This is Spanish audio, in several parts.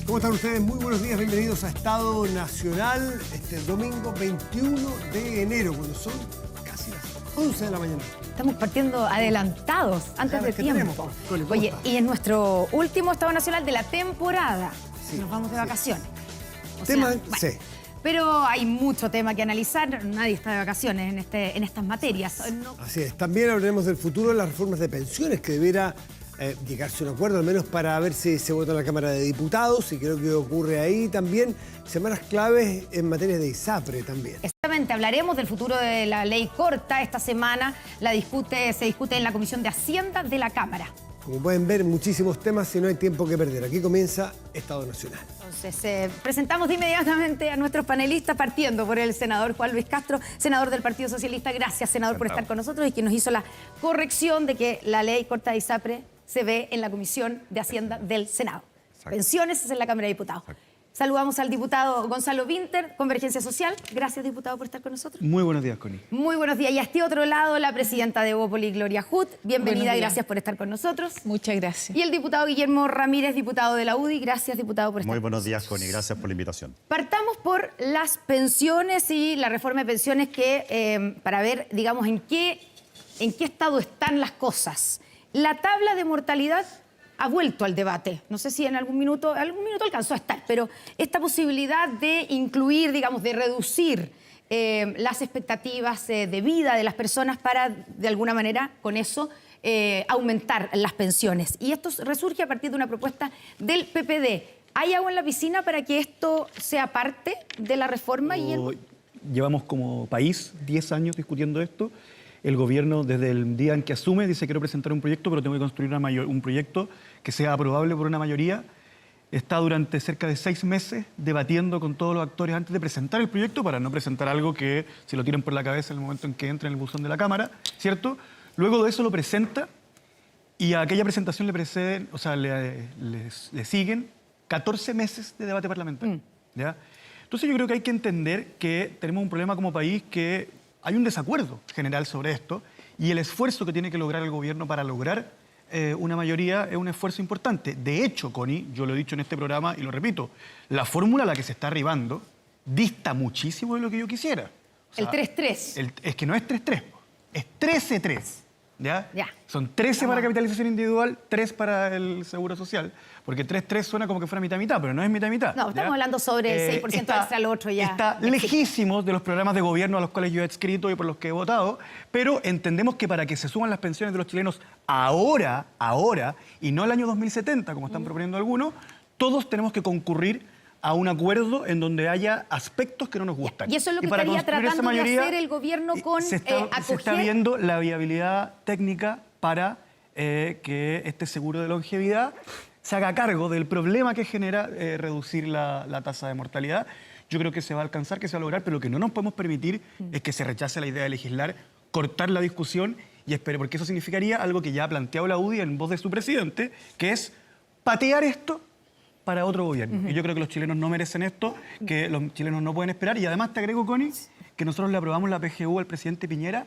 ¿Cómo están ustedes? Muy buenos días, bienvenidos a Estado Nacional, este domingo 21 de enero, cuando son casi las 11 de la mañana. Estamos partiendo adelantados, antes de tiempo. Oye, y es nuestro último Estado Nacional de la temporada. Sí, nos vamos de vacaciones. Sí. Pero hay mucho tema que analizar, nadie está de vacaciones en estas materias. No. Así es, también hablaremos del futuro de las reformas de pensiones, que debiera llegarse a un acuerdo, al menos para ver si se vota en la Cámara de Diputados, y creo que ocurre ahí también. Semanas claves en materia de ISAPRE también. Exactamente, hablaremos del futuro de la ley corta. Esta semana se discute en la Comisión de Hacienda de la Cámara. Como pueden ver, muchísimos temas y no hay tiempo que perder. Aquí comienza Estado Nacional. Entonces, presentamos de inmediatamente a nuestros panelistas, partiendo por el senador Juan Luis Castro, senador del Partido Socialista. Gracias, senador, por estar con nosotros y que nos hizo la corrección de que la ley corta de ISAPRE se ve en la Comisión de Hacienda del Senado. Exacto. Pensiones es en la Cámara de Diputados. Exacto. Saludamos al diputado Gonzalo Vinter, Convergencia Social. Gracias, diputado, por estar con nosotros. Muy buenos días, Connie. Muy buenos días. Y a este otro lado, la presidenta de Evópoli, Gloria Huth. Bienvenida, gracias por estar con nosotros. Muchas gracias. Y el diputado Guillermo Ramírez, diputado de la UDI. Gracias, diputado, por estar con nosotros. Muy buenos días, Connie. Gracias por la invitación. Partamos por las pensiones y la reforma de pensiones para ver, digamos, en qué estado están las cosas. La tabla de mortalidad ha vuelto al debate. No sé si en algún minuto alcanzó a estar, pero esta posibilidad de incluir, digamos, de reducir las expectativas de vida de las personas para, de alguna manera, con eso, aumentar las pensiones. Y esto resurge a partir de una propuesta del PPD. ¿Hay agua en la piscina para que esto sea parte de la reforma? Llevamos como país 10 años discutiendo esto. El gobierno, desde el día en que asume, dice: quiero presentar un proyecto, pero tengo que construir un proyecto que sea aprobable por una mayoría. Está durante cerca de 6 meses debatiendo con todos los actores antes de presentar el proyecto, para no presentar algo que se lo tiren por la cabeza en el momento en que entre en el buzón de la Cámara, ¿cierto? Luego de eso lo presenta, y a aquella presentación le preceden, o sea, le siguen 14 meses de debate parlamentario. ¿Ya? Entonces yo creo que hay que entender que tenemos un problema como país, que hay un desacuerdo general sobre esto, y el esfuerzo que tiene que lograr el gobierno para lograr una mayoría es un esfuerzo importante. De hecho, Connie, yo lo he dicho en este programa y lo repito, la fórmula a la que se está arribando dista muchísimo de lo que yo quisiera. O sea, el 3-3. Es que no es 3-3, es 13-3. ¿Ya? Ya. Son 13 para capitalización individual, 3 para el seguro social. Porque 3-3 suena como que fuera mitad-mitad, pero no es mitad-mitad. No, estamos hablando sobre el 6% extra al otro ya. Está lejísimos de los programas de gobierno a los cuales yo he adscrito y por los que he votado, pero entendemos que para que se suban las pensiones de los chilenos ahora, y no el año 2070, como están proponiendo algunos, todos tenemos que concurrir a un acuerdo en donde haya aspectos que no nos gustan. Y eso es lo que estaría tratando de hacer el gobierno con se está viendo la viabilidad técnica para que este seguro de longevidad se haga cargo del problema que genera reducir la tasa de mortalidad. Yo creo que se va a alcanzar, que se va a lograr, pero lo que no nos podemos permitir es que se rechace la idea de legislar, cortar la discusión y espere, porque eso significaría algo que ya ha planteado la UDI en voz de su presidente, que es patear esto para otro gobierno. Y yo creo que los chilenos no merecen esto, que los chilenos no pueden esperar. Y además te agrego, Connie, que nosotros le aprobamos la PGU al presidente Piñera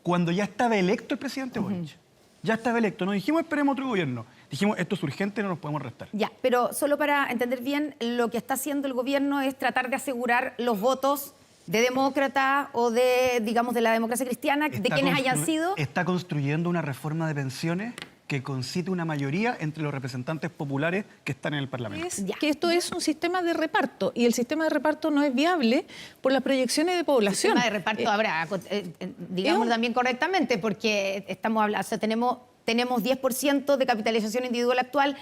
cuando ya estaba electo el presidente Boric. Ya estaba electo. No dijimos esperemos otro gobierno. Dijimos esto es urgente, no nos podemos restar. Ya, pero solo para entender bien, lo que está haciendo el gobierno es tratar de asegurar los votos de demócrata o de, digamos, de la democracia cristiana, de quienes hayan sido. Está construyendo una reforma de pensiones que concite una mayoría entre los representantes populares que están en el Parlamento. Que esto es un sistema de reparto, y el sistema de reparto no es viable por las proyecciones de población. El sistema de reparto habrá, digamos también correctamente, porque estamos hablando, o sea, tenemos 10% de capitalización individual actual,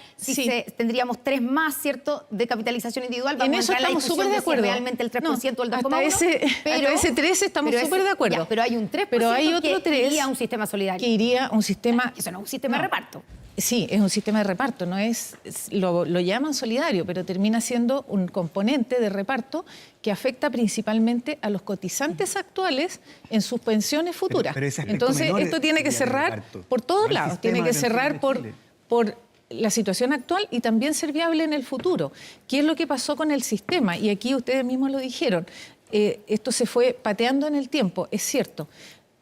tendríamos 3 más, ¿cierto?, de capitalización individual. En eso estamos súper de acuerdo. Si realmente el 3% o el 2,1%. Hasta ese 13 estamos súper de acuerdo. Pero hay un 3% pero hay otro que iría a un sistema solidario. Que iría a un sistema... Eso no es un sistema de reparto. Sí, es un sistema de reparto, no lo llaman solidario, pero termina siendo un componente de reparto que afecta principalmente a los cotizantes actuales en sus pensiones futuras. Pero entonces, esto tiene que cerrar por todos lados, tiene que cerrar por la situación actual y también ser viable en el futuro. ¿Qué es lo que pasó con el sistema? Y aquí ustedes mismos lo dijeron, esto se fue pateando en el tiempo, es cierto.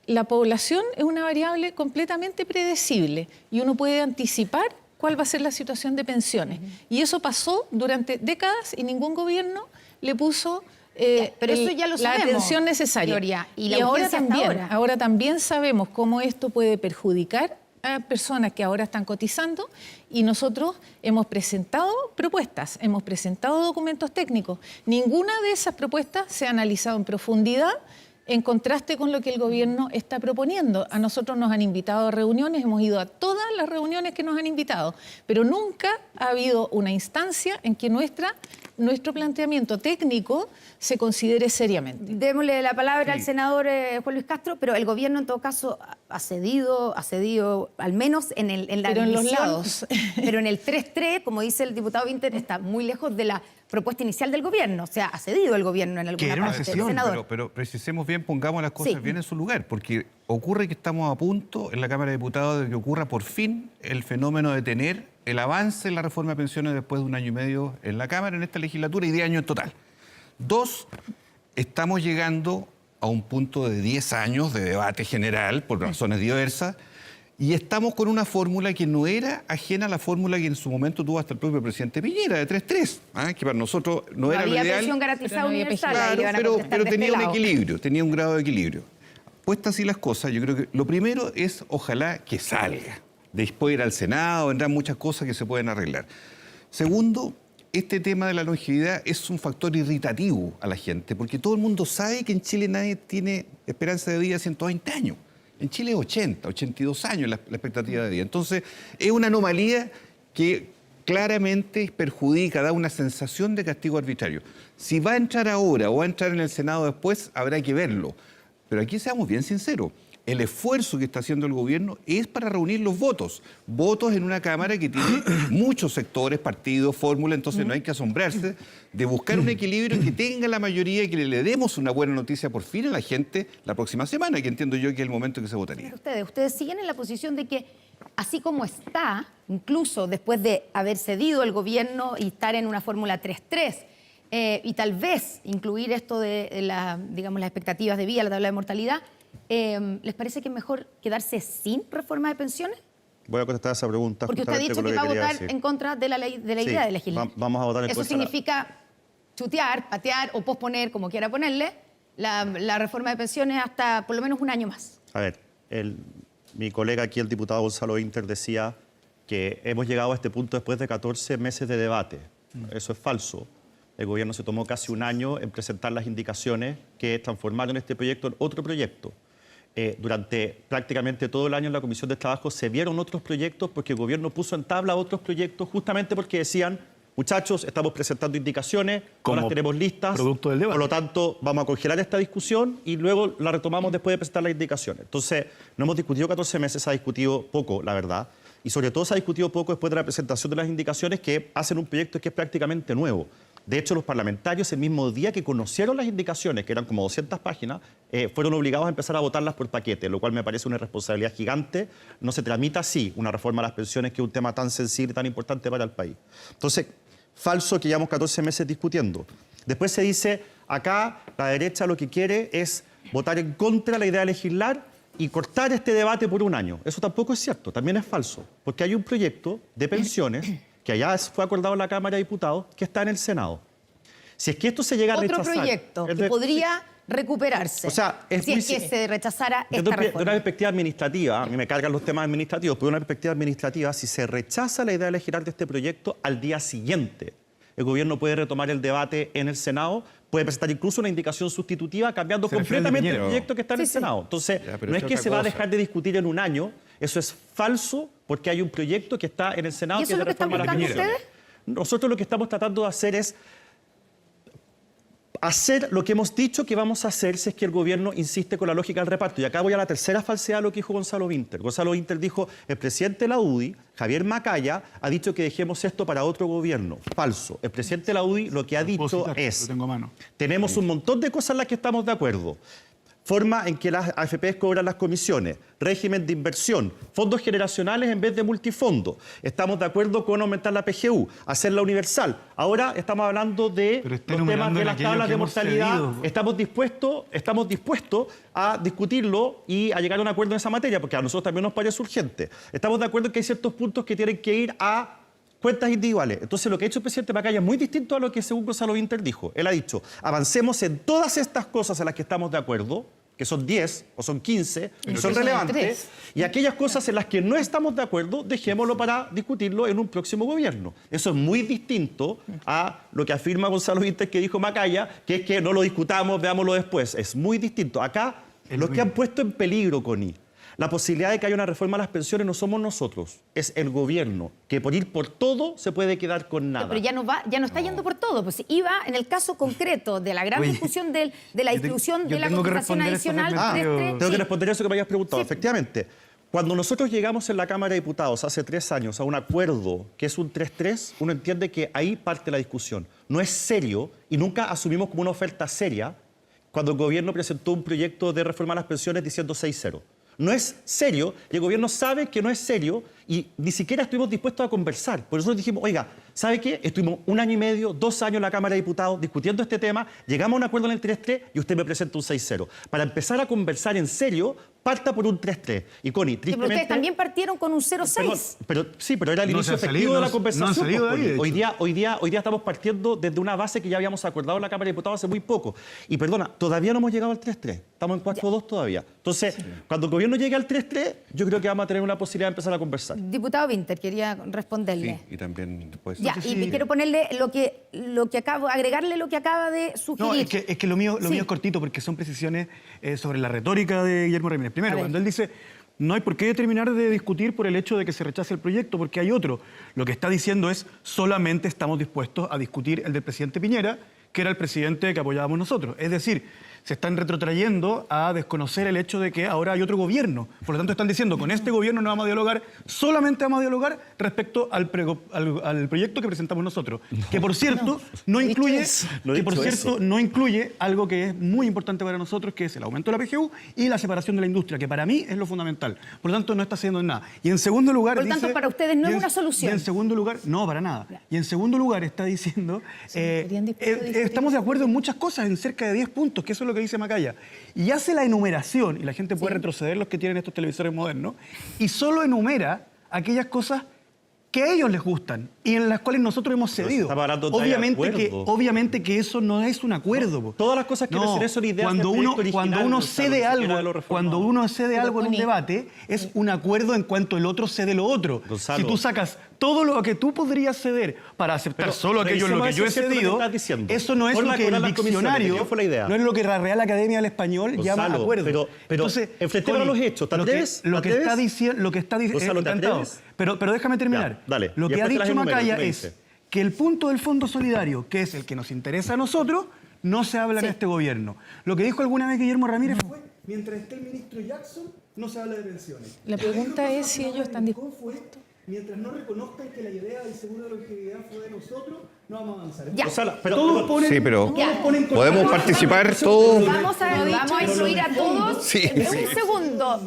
La población es una variable completamente predecible y uno puede anticipar cuál va a ser la situación de pensiones. Y eso pasó durante décadas y ningún gobierno le puso pero eso ya lo la sabemos, atención necesaria. Gloria, y la ahora urgencia hasta ahora también sabemos cómo esto puede perjudicar a personas que ahora están cotizando, y nosotros hemos presentado propuestas, hemos presentado documentos técnicos. Ninguna de esas propuestas se ha analizado en profundidad en contraste con lo que el gobierno está proponiendo. A nosotros nos han invitado a reuniones, hemos ido a todas las reuniones que nos han invitado, pero nunca ha habido una instancia en que nuestro planteamiento técnico se considere seriamente. Démosle la palabra al senador Juan Luis Castro, pero el gobierno en todo caso ha cedido al menos en la pero en los división, lados. Pero en el 3-3, como dice el diputado Winter, está muy lejos de la propuesta inicial del gobierno. O sea, ha cedido el gobierno en alguna parte. Senador. Pero precisemos bien, pongamos las cosas Sí. bien en su lugar, porque ocurre que estamos a punto en la Cámara de Diputados de que ocurra por fin el fenómeno de tener el avance en la reforma de pensiones después de 1 año y medio en la Cámara, en esta legislatura, y 10 años en total. 2, estamos llegando a un punto de 10 años de debate general por razones diversas, y estamos con una fórmula que no era ajena a la fórmula que en su momento tuvo hasta el propio presidente Piñera, de 3-3, que para nosotros no era lo había ideal. pensión garantizada Pero no había universal. Claro, ahí le van a contestar pero de tenía este un lado. equilibrio, tenía un grado de equilibrio. Puestas así las cosas, yo creo que lo primero es, ojalá que salga. Después ir al Senado, vendrán muchas cosas que se pueden arreglar. Segundo, este tema de la longevidad es un factor irritativo a la gente, porque todo el mundo sabe que en Chile nadie tiene esperanza de vida 120 años. En Chile es 80, 82 años la expectativa de vida. Entonces, es una anomalía que claramente perjudica, da una sensación de castigo arbitrario. Si va a entrar ahora o va a entrar en el Senado después, habrá que verlo. Pero aquí seamos bien sinceros. El esfuerzo que está haciendo el gobierno es para reunir los votos. Votos en una Cámara que tiene muchos sectores, partidos, fórmulas, entonces no hay que asombrarse de buscar un equilibrio que tenga la mayoría y que le demos una buena noticia por fin a la gente la próxima semana, que entiendo yo que es el momento que se votaría. Ustedes siguen en la posición de que, así como está, incluso después de haber cedido el gobierno y estar en una fórmula 3-3, y tal vez incluir esto de las expectativas de vida, la tabla de mortalidad, ¿les parece que es mejor quedarse sin reforma de pensiones? Voy a contestar esa pregunta. Porque usted ha dicho que va a votar en contra de la ley, de la Sí, idea de legislar. vamos a votar en Eso contra. significa chutear, patear o posponer, como quiera ponerle, la reforma de pensiones hasta por lo menos un año más. A ver, mi colega aquí, el diputado Gonzalo Inter, decía que hemos llegado a este punto después de 14 meses de debate. Eso es falso. El gobierno se tomó casi un año en presentar las indicaciones que transformaron este proyecto en otro proyecto. Durante prácticamente todo el año en la Comisión de Trabajo se vieron otros proyectos porque el gobierno puso en tabla otros proyectos justamente porque decían, muchachos, estamos presentando indicaciones, no las tenemos listas, producto del debate. por lo tanto vamos a congelar esta discusión y luego la retomamos después de presentar las indicaciones. Entonces, no hemos discutido 14 meses, se ha discutido poco, la verdad, y sobre todo se ha discutido poco después de la presentación de las indicaciones que hacen un proyecto que es prácticamente nuevo. De hecho, los parlamentarios, el mismo día que conocieron las indicaciones, que eran como 200 páginas, fueron obligados a empezar a votarlas por paquete, lo cual me parece una responsabilidad gigante. No se tramita así una reforma a las pensiones, que es un tema tan sensible, tan importante para el país. Entonces, falso que llevamos 14 meses discutiendo. Después se dice, acá la derecha lo que quiere es votar en contra de la idea de legislar y cortar este debate por un año. Eso tampoco es cierto, también es falso, porque hay un proyecto de pensiones que allá fue acordado en la Cámara de Diputados, que está en el Senado. Si es que esto se llega a rechazar... Otro proyecto que podría recuperarse, o sea, si es que se rechazara esta de una reforma. perspectiva administrativa, a mí me cargan los temas administrativos, pero de una perspectiva administrativa, si se rechaza la idea de legislar de este proyecto, al día siguiente el gobierno puede retomar el debate en el Senado, puede presentar incluso una indicación sustitutiva cambiando completamente el proyecto que está en el Senado. Entonces, no es que se va a dejar de discutir en un año, eso es falso porque hay un proyecto que está en el Senado ¿Y eso que es es de lo que están reforma a las buscando pensiones. ustedes? Nosotros lo que estamos tratando de hacer es hacer lo que hemos dicho que vamos a hacer si es que el gobierno insiste con la lógica del reparto. Y acá voy a la tercera falsedad de lo que dijo Gonzalo Winter. Gonzalo Winter dijo, el presidente de la UDI, Javier Macaya, ha dicho que dejemos esto para otro gobierno. Falso. El presidente de la UDI lo que ha dicho es, tenemos un montón de cosas en las que estamos de acuerdo. forma en que las AFPs cobran las comisiones, régimen de inversión, fondos generacionales en vez de multifondos. Estamos de acuerdo con aumentar la PGU, hacerla universal. Ahora estamos hablando de los temas de las tablas de mortalidad. Estamos dispuestos a discutirlo y a llegar a un acuerdo en esa materia, porque a nosotros también nos parece urgente. Estamos de acuerdo en que hay ciertos puntos que tienen que ir a cuentas individuales. Entonces, lo que ha hecho el presidente Macaya es muy distinto a lo que según Gonzalo Vinter dijo. Él ha dicho, avancemos en todas estas cosas en las que estamos de acuerdo, que son 10 o son 15, y son relevantes, y aquellas cosas en las que no estamos de acuerdo, dejémoslo para discutirlo en un próximo gobierno. Eso es muy distinto a lo que afirma Gonzalo Vinter que dijo Macaya, que es que no lo discutamos, veámoslo después. Es muy distinto. Acá, lo que han puesto en peligro, Connie, la posibilidad de que haya una reforma a las pensiones no somos nosotros, es el gobierno, que por ir por todo se puede quedar con nada. Pero ya no está yendo por todo. Pues iba en el caso concreto de la gran discusión de la distribución de la cotización adicional. Tengo que responder eso que me hayas preguntado. Sí. Efectivamente, cuando nosotros llegamos en la Cámara de Diputados hace 3 años a un acuerdo que es un 3-3, uno entiende que ahí parte la discusión. No es serio y nunca asumimos como una oferta seria cuando el gobierno presentó un proyecto de reforma a las pensiones diciendo 6-0. No es serio y el gobierno sabe que no es serio y ni siquiera estuvimos dispuestos a conversar. Por eso nosotros dijimos, oiga, ¿sabe qué? Estuvimos 1 año y medio, 2 años en la Cámara de Diputados discutiendo este tema, llegamos a un acuerdo en el 3-3 y usted me presenta un 6-0. Para empezar a conversar en serio, parta por un 3-3. Y Connie, tristemente... Pero ustedes también partieron con un 0-6. Pero era el inicio efectivo de la conversación. No han salido de ahí, hoy día estamos partiendo desde una base que ya habíamos acordado en la Cámara de Diputados hace muy poco. Y perdona, todavía no hemos llegado al 3-3. Estamos en 4-2 todavía. Entonces, cuando el gobierno llegue al 3-3, yo creo que vamos a tener una posibilidad de empezar a conversar. Diputado Vinter, quería responderle. Sí, y también después... Ya, y quiero ponerle agregarle lo que acaba de sugerir. No, es que lo mío es cortito porque son precisiones sobre la retórica de Guillermo Ramírez. Primero, cuando él dice, no hay por qué terminar de discutir por el hecho de que se rechace el proyecto, porque hay otro. Lo que está diciendo es, solamente estamos dispuestos a discutir el del presidente Piñera, que era el presidente que apoyábamos nosotros. Es decir, se están retrotrayendo a desconocer el hecho de que ahora hay otro gobierno. Por lo tanto, están diciendo, con este gobierno no vamos a dialogar, solamente vamos a dialogar respecto al proyecto que presentamos nosotros. Que, por cierto, no incluye algo que es muy importante para nosotros, que es el aumento de la PGU y la separación de la industria, que para mí es lo fundamental. Por lo tanto, no está haciendo nada. Y en segundo lugar... Por lo tanto, para ustedes no es una solución. Y en segundo lugar, no, para nada. Y en segundo lugar está diciendo, estamos de acuerdo en muchas cosas, en cerca de 10 puntos, que eso es lo que dice Macaya, y hace la enumeración, y la gente puede retroceder, los que tienen estos televisores modernos, y solo enumera aquellas cosas que a ellos les gustan y en las cuales nosotros hemos cedido. Obviamente que eso no es un acuerdo. Todas las cosas que no son ideas cuando uno cede algo en un debate, es un acuerdo en cuanto el otro cede lo otro. Gonzalo, si tú sacas todo lo que tú podrías ceder para aceptar solo aquello en lo que yo he cedido, eso no es lo que el diccionario, no es lo que la Real Academia del Español llama acuerdo. Pero enfrentemos a los hechos. Lo que está diciendo, pero déjame terminar. Dale. Lo que ha dicho Macaya es que el punto del Fondo Solidario, que es el que nos interesa a nosotros, no se habla en este gobierno. Lo que dijo alguna vez Guillermo Ramírez fue, mientras esté el ministro Jackson, no se habla de pensiones. La pregunta es si ellos están dispuestos. Mientras no reconozcan que la idea del seguro de longevidad fue de nosotros, no vamos a avanzar. Ya. podemos participar todos. Vamos a incluir a todos. Sí. Un segundo.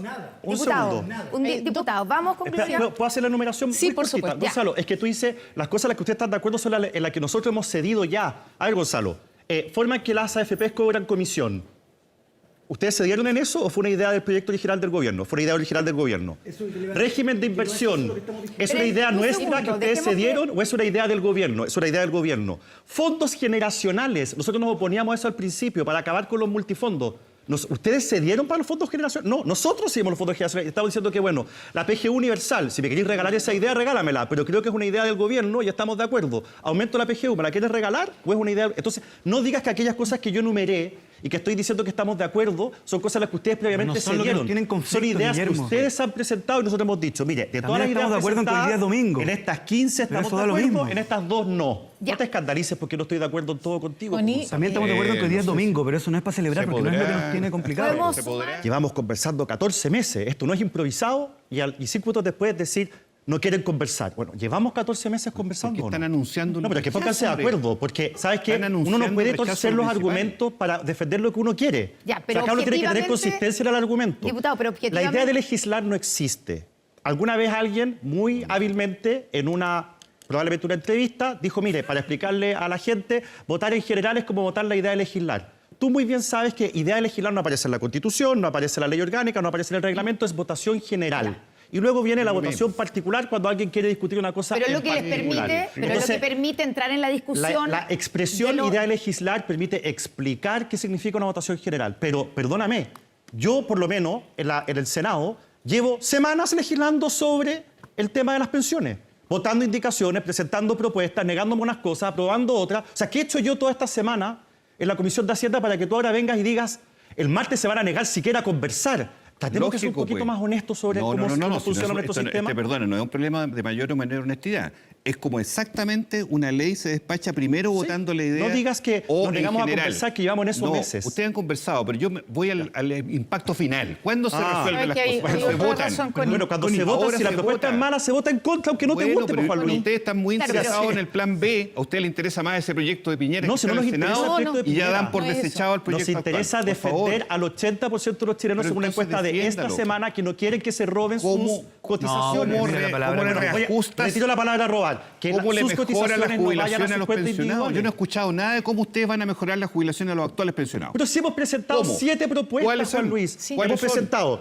Diputado, vamos con conclusión. ¿Puedo hacer la enumeración? Sí, por supuesto. Gonzalo, es que tú dices, las cosas en las que ustedes están de acuerdo son en las que nosotros hemos cedido ya. A ver, Gonzalo, forma en que las AFPs cobran comisión. ¿Ustedes cedieron en eso o fue una idea del proyecto original del gobierno? Fue una idea original del gobierno. Régimen de inversión. ¿Es una idea nuestra que ustedes cedieron o es una idea del gobierno? Es una idea del gobierno. Fondos generacionales. Nosotros nos oponíamos a eso al principio para acabar con los multifondos. ¿Ustedes cedieron para los fondos generacionales? No, nosotros cedimos los fondos generacionales. Estamos diciendo que, bueno, la PGU universal, si me queréis regalar esa idea, regálamela, pero creo que es una idea del gobierno y estamos de acuerdo. ¿Aumento la PGU? ¿Me la quieres regalar o es una idea? Entonces, no digas que aquellas cosas que yo enumeré y que estoy diciendo que estamos de acuerdo son cosas a las que ustedes previamente cedieron. Son ideas que ustedes han presentado y nosotros hemos dicho, mire, de todas las ideas estamos de acuerdo en que hoy día es domingo. En estas 15 estamos de acuerdo, en estas 2 no. No te escandalices porque no estoy de acuerdo en todo contigo. También estamos de acuerdo en que hoy día es domingo, pero eso no es para celebrar porque no es lo que nos tiene complicado. Llevamos conversando 14 meses. Esto no es improvisado y 5 minutos después decir, no quieren conversar. Bueno, llevamos 14 meses conversando. Porque están anunciando... No, pero es que pónganse de acuerdo, porque, ¿sabes qué? Uno no puede torcer los argumentos para defender lo que uno quiere. Ya, pero o sea, acá uno tiene que tener objetivamente, consistencia en el argumento. Diputado, pero La objetivamente... idea de legislar no existe. Alguna vez alguien, muy hábilmente, probablemente una entrevista, dijo, mire, para explicarle a la gente, votar en general es como votar la idea de legislar. Tú muy bien sabes que idea de legislar no aparece en la Constitución, no aparece en la ley orgánica, no aparece en el reglamento, es votación general. Ya. Y luego viene la votación particular cuando alguien quiere discutir una cosa pero en lo que particular. Pero es lo que permite entrar en la discusión... La expresión idea de legislar permite explicar qué significa una votación general. Pero, perdóname, yo por lo menos en el Senado llevo semanas legislando sobre el tema de las pensiones. Votando indicaciones, presentando propuestas, negándome unas cosas, aprobando otras. O sea, ¿qué he hecho yo toda esta semana en la Comisión de Hacienda para que tú ahora vengas y digas, el martes se van a negar siquiera a conversar? Tratemos de ser un poquito más honestos sobre cómo funciona nuestro sistema. Perdona, no es un problema de mayor o menor honestidad. Es como exactamente una ley se despacha primero votando la idea. No digas que nos negamos a conversar, que llevamos en esos meses. Ustedes han conversado, pero yo voy al impacto final. ¿Cuándo se resuelven las cosas? Cuando se votan. Bueno, cuando se vota, si la propuesta es mala, se vota en contra, aunque no te guste, por Juan Luis. Ustedes están muy interesados en el plan B. A usted le interesa más ese proyecto de Piñera no, que está en el Senado y ya dan por desechado el proyecto. Nos interesa defender al 80% de los chilenos, según una encuesta de esta semana, que no quieren que se roben sus cotizaciones. ¿Cómo le reajustas? Retiro la palabra robar. ¿Cómo le mejora la jubilación a los pensionados? Yo no he escuchado escuchado nada de cómo ustedes van a mejorar la jubilación a los actuales pensionados. Pero sí hemos presentado 7 propuestas, Juan Luis. Sí. Hemos presentado.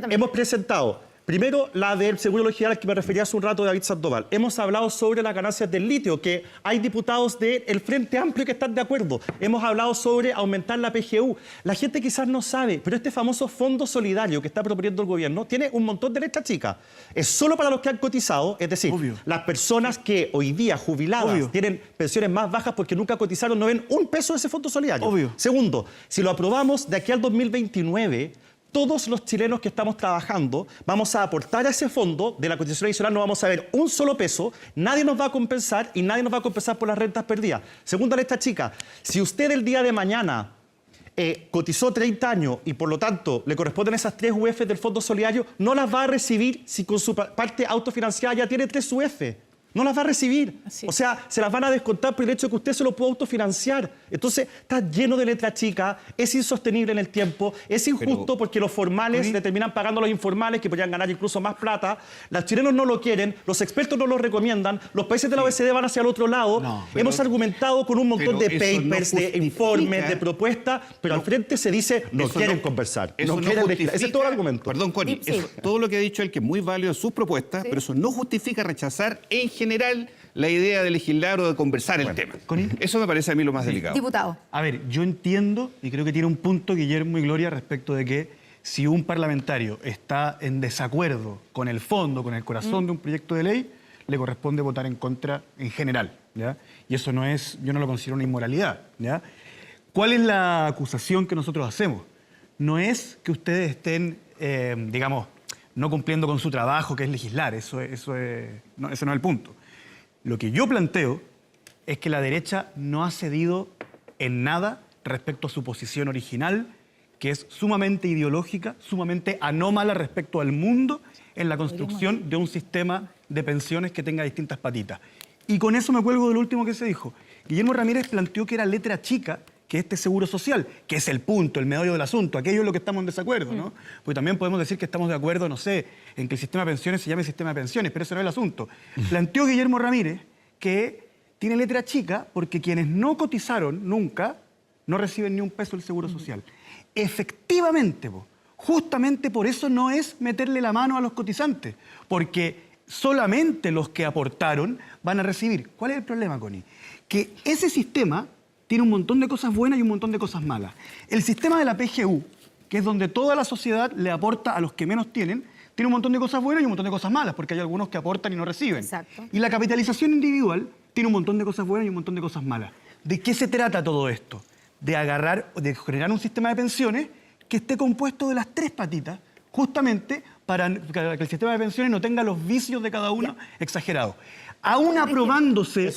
Hemos presentado. Primero, la del seguro legislar al que me refería hace un rato, David Sandoval. Hemos hablado sobre las ganancias del litio, que hay diputados del Frente Amplio que están de acuerdo. Hemos hablado sobre aumentar la PGU. La gente quizás no sabe, pero este famoso fondo solidario que está proponiendo el gobierno tiene un montón de letras chicas. Es solo para los que han cotizado, es decir, las personas que hoy día jubiladas tienen pensiones más bajas porque nunca cotizaron, no ven un peso de ese fondo solidario. Segundo, si lo aprobamos de aquí al 2029... todos los chilenos que estamos trabajando vamos a aportar a ese fondo de la cotización adicional, no vamos a ver un solo peso, nadie nos va a compensar y nadie nos va a compensar por las rentas perdidas. Segunda letra chica, si usted el día de mañana cotizó 30 años y por lo tanto le corresponden esas 3 UF del Fondo Solidario, no las va a recibir si con su parte autofinanciada ya tiene 3 UF. No las va a recibir. O sea, se las van a descontar por el hecho de que usted se lo puede autofinanciar. Entonces, está lleno de letra chica, es insostenible en el tiempo, es injusto porque los formales le terminan pagando a los informales que podrían ganar incluso más plata. Los chilenos no lo quieren, los expertos no lo recomiendan, los países de la OECD van hacia el otro lado. Hemos argumentado con un montón de papers, de informes, de propuestas, pero al frente se dice no quieren conversar. No quieren ese es todo el argumento. Perdón, Connie, todo lo que ha dicho él, que es muy válido en sus propuestas, pero eso no justifica rechazar en general la idea de legislar o de conversar el tema. Eso me parece a mí lo más delicado. Diputado. A ver, yo entiendo y creo que tiene un punto Guillermo y Gloria respecto de que si un parlamentario está en desacuerdo con el fondo, con el corazón de un proyecto de ley, le corresponde votar en contra en general, ¿ya? Y eso no es, yo no lo considero una inmoralidad, ¿ya? ¿Cuál es la acusación que nosotros hacemos? No es que ustedes estén, digamos, no cumpliendo con su trabajo, que es legislar. Ese no es el punto. Lo que yo planteo es que la derecha no ha cedido en nada respecto a su posición original, que es sumamente ideológica, sumamente anómala respecto al mundo en la construcción de un sistema de pensiones que tenga distintas patitas. Y con eso me cuelgo del último que se dijo. Guillermo Ramírez planteó que era letra chica que este seguro social, que es el punto, el meollo del asunto, aquello es lo que estamos en desacuerdo, ¿no? Porque también podemos decir que estamos de acuerdo, no sé, en que el sistema de pensiones se llame sistema de pensiones, pero ese no es el asunto. Planteó Guillermo Ramírez que tiene letra chica porque quienes no cotizaron nunca no reciben ni un peso del seguro social. Efectivamente, justamente por eso no es meterle la mano a los cotizantes, porque solamente los que aportaron van a recibir. ¿Cuál es el problema, Connie? Que ese sistema tiene un montón de cosas buenas y un montón de cosas malas. El sistema de la PGU, que es donde toda la sociedad le aporta a los que menos tienen, tiene un montón de cosas buenas y un montón de cosas malas, porque hay algunos que aportan y no reciben. Exacto. Y la capitalización individual tiene un montón de cosas buenas y un montón de cosas malas. ¿De qué se trata todo esto? De generar un sistema de pensiones que esté compuesto de las 3 patitas, justamente para que el sistema de pensiones no tenga los vicios de cada uno exagerados. Aún aprobándose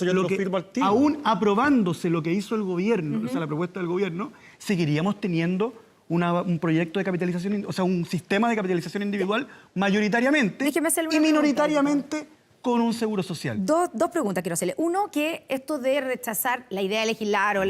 lo que hizo el gobierno, o sea, la propuesta del gobierno, seguiríamos teniendo un proyecto de capitalización, o sea, un sistema de capitalización individual mayoritariamente Déjeme hacerle una y pregunta, minoritariamente con un seguro social. Dos preguntas quiero hacerle. Uno, que esto de rechazar la idea de legislar o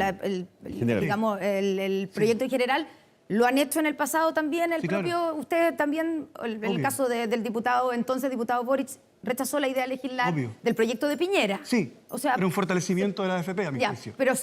digamos, el proyecto en general, ¿lo han hecho en el pasado también? Sí, claro. Usted también, el Obvio. caso del diputado, entonces diputado Boric, rechazó la idea de legislar Obvio. del proyecto de Piñera. Sí, O sea, pero un fortalecimiento de la AFP, a mi ya, juicio. pero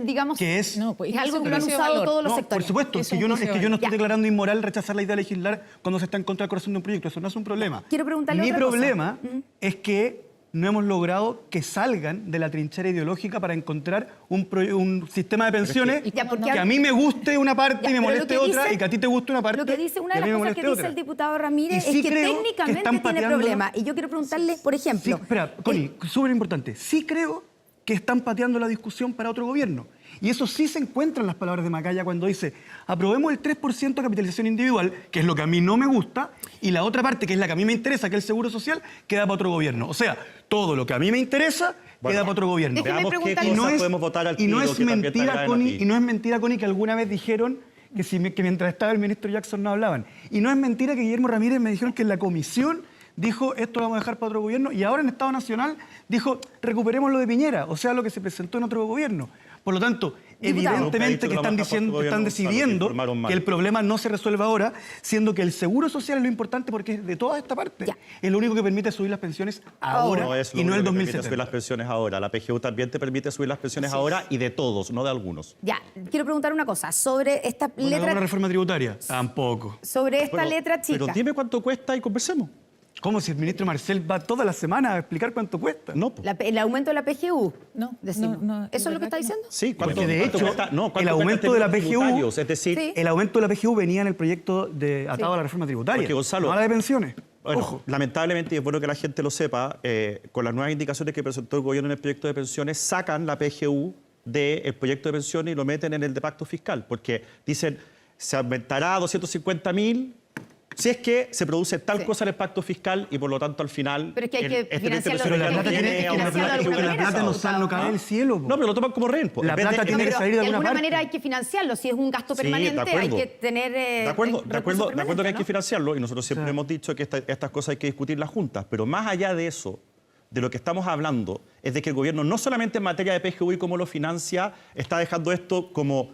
digamos, Que es... No, pues, es algo que lo han juicio de usado valor. todos los No, sectores. por supuesto, Es que un yo no, juicio es que yo no estoy Ya. declarando inmoral rechazar la idea de legislar cuando se está en contra del corazón de un proyecto. Eso no es un problema. Quiero preguntarle Mi otra cosa. problema es que no hemos logrado que salgan de la trinchera ideológica para encontrar un sistema de pensiones Ya, porque que a mí me guste una parte Ya, y me pero lo moleste que otra, dice- y que a ti te guste una parte Lo que dice, una y a de mí las me cosas que moleste dice otra. el diputado Ramírez Y sí es que creo que técnicamente están tiene pateándolo. problemas. Y yo quiero preguntarle, por Sí, ejemplo... espera, Connie, súper importante. Sí creo que están pateando la discusión para otro gobierno. Y eso sí se encuentra en las palabras de Macaya cuando dice, aprobemos el 3% de capitalización individual, que es lo que a mí no me gusta, y la otra parte, que es la que a mí me interesa, que es el seguro social, queda para otro gobierno. O sea, todo lo que a mí me interesa queda para otro gobierno. Déjeme Veamos qué preguntarle- cosas podemos votar al y no tiro es que también te mentira, agraden a Connie, ti. y no es mentira, Connie, que alguna vez dijeron que mientras estaba el ministro Jackson no hablaban. Y no es mentira que Guillermo Ramírez me dijeron que en la comisión dijo esto lo vamos a dejar para otro gobierno, y ahora en Estado Nacional dijo recuperemos lo de Piñera, o sea, lo que se presentó en otro gobierno. Por lo tanto, Diputado. evidentemente que están diciendo, que están decidiendo que el problema no se resuelva ahora, siendo que el seguro social es lo importante porque es de toda esta parte. Ya. Es lo único que permite subir las pensiones ahora No es lo y no el único que permite 2070. subir las pensiones ahora. La PGU también te permite subir las pensiones ahora y de todos, no de algunos. Ya, quiero preguntar una cosa. Sobre esta Bueno, ¿hagamos una letra... reforma tributaria? Tampoco. Sobre esta Bueno, letra chica. Pero dime cuánto cuesta y conversemos. ¿Cómo si el ministro Marcel va toda la semana a explicar cuánto cuesta? No, po. El aumento de la PGU. No, decimos. no, ¿Eso es lo que verdad está que no. diciendo? Sí, ¿cuánto, Porque de cuánto hecho, cuesta? No, ¿cuánto el cuesta aumento en de la términos PGU, tributarios? Es decir, Sí. El aumento de la PGU venía en el proyecto atado a la reforma tributaria. Porque, Gonzalo, no a la de pensiones. bueno, Ojo. lamentablemente, y es bueno que la gente lo sepa, con las nuevas indicaciones que presentó el gobierno en el proyecto de pensiones, sacan la PGU del proyecto de pensiones y lo meten en el de pacto fiscal, porque dicen, se aumentará a 250.000 si es que se produce tal Sí. cosa en el pacto fiscal y por lo tanto al final... Pero es que hay que financiarlo Pero la Pero plata tiene tiene que que financiarlo de alguna manera, no cae del cielo. po. No, pero lo toman como rehén. po. La En vez plata de- tiene que Pero salir de alguna parte. manera hay que financiarlo. Si es un gasto Sí, permanente, de acuerdo. hay que tener De acuerdo, recursos de acuerdo que hay que permanentes, ¿no? financiarlo y nosotros siempre Sí. hemos dicho que estas cosas hay que discutirlas juntas, pero más allá de eso, de lo que estamos hablando es de que el gobierno no solamente en materia de PGU y cómo lo financia, está dejando esto como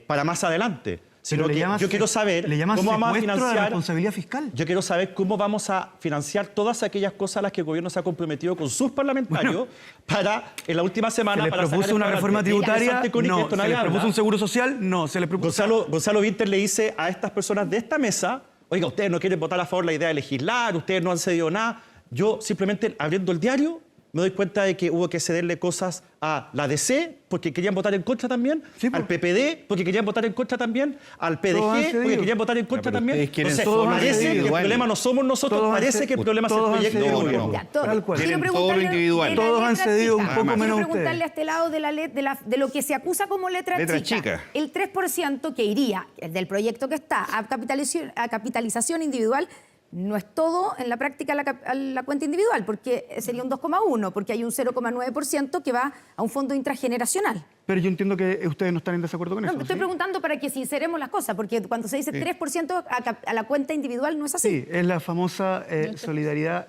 para más adelante, sino que yo quiero saber le llamas cómo vamos a secuestro a la financiar... responsabilidad fiscal. Yo quiero saber cómo vamos a financiar todas aquellas cosas a las que el gobierno se ha comprometido con sus parlamentarios para, en la última ¿Se semana, les para propuso sacar una esto reforma adelante. tributaria? Interesante, Connie, que No. esto ¿Se nadie les propuso habla. un seguro social? No. ¿Se les propuso... Gonzalo Vinter le dice a estas personas de esta mesa, oiga, ustedes no quieren votar a favor de la idea de legislar, ustedes no han cedido nada. Yo simplemente abriendo el diario me doy cuenta de que hubo que cederle cosas a la DC porque querían votar en contra también, Sí, pues. al PPD porque querían votar en contra también, al PDG Todos han porque cedido. querían votar en contra pero también. ustedes quieren Entonces, solo parece que el individual. problema no somos nosotros, Todos han parece que el cedido. problema es el Todos han proyecto del cedido. gobierno. Ya, todo. Tal cual. Quiero Quieren todo lo preguntarle individual. de la Todos han letra cedido chica. un poco Quiero menos preguntarle ustedes. a este lado de lo que se acusa como letra chica. El 3% que iría, el del proyecto que está, a capitalización individual, no es todo en la práctica a la cuenta individual, porque sería un 2,1, porque hay un 0,9% que va a un fondo intrageneracional. Pero yo entiendo que ustedes no están en desacuerdo con No, eso. estoy ¿sí? preguntando para que sinceremos las cosas, porque cuando se dice 3% a la cuenta individual no es así. Sí, es la famosa solidaridad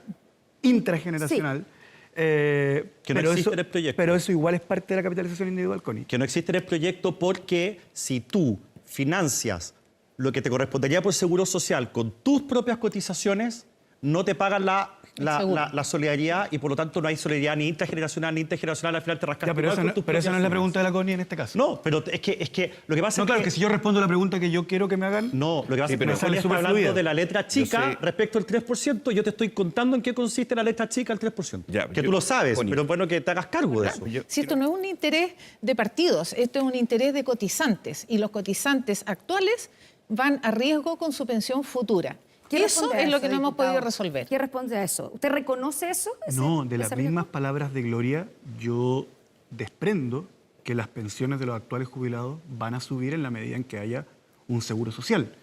intrageneracional. Que no pero existe eso, en el proyecto. Pero eso igual es parte de la capitalización individual, Connie. Que no existe en el proyecto porque si tú financias lo que te correspondería por seguro social con tus propias cotizaciones, no te pagan la solidaridad y por lo tanto no hay solidaridad ni intrageneracional ni intergeneracional, al final te rascas Ya, pero igual esa con no, tus pero esa no es la propias pregunta de la Connie en este caso. finanzas. No, pero es que lo que pasa No, es claro, que si yo respondo la pregunta que yo quiero que me hagan... No, lo que pasa Sí, es que pero la sale Connie está súper hablando fluida. de la letra chica Yo sé. respecto al 3%, yo te estoy contando en qué consiste la letra chica el 3%. Ya, que yo- tú lo sabes, Connie. pero es bueno que te hagas cargo de eso. Si esto no es un interés de partidos, esto es un interés de cotizantes y los cotizantes actuales van a riesgo con su pensión futura. ¿Qué Eso responde a es lo que no hemos diputado? podido resolver. ¿Qué responde a eso? ¿Usted reconoce eso? No, de las ese riesgo? mismas palabras de Gloria, yo desprendo que las pensiones de los actuales jubilados van a subir en la medida en que haya un seguro social.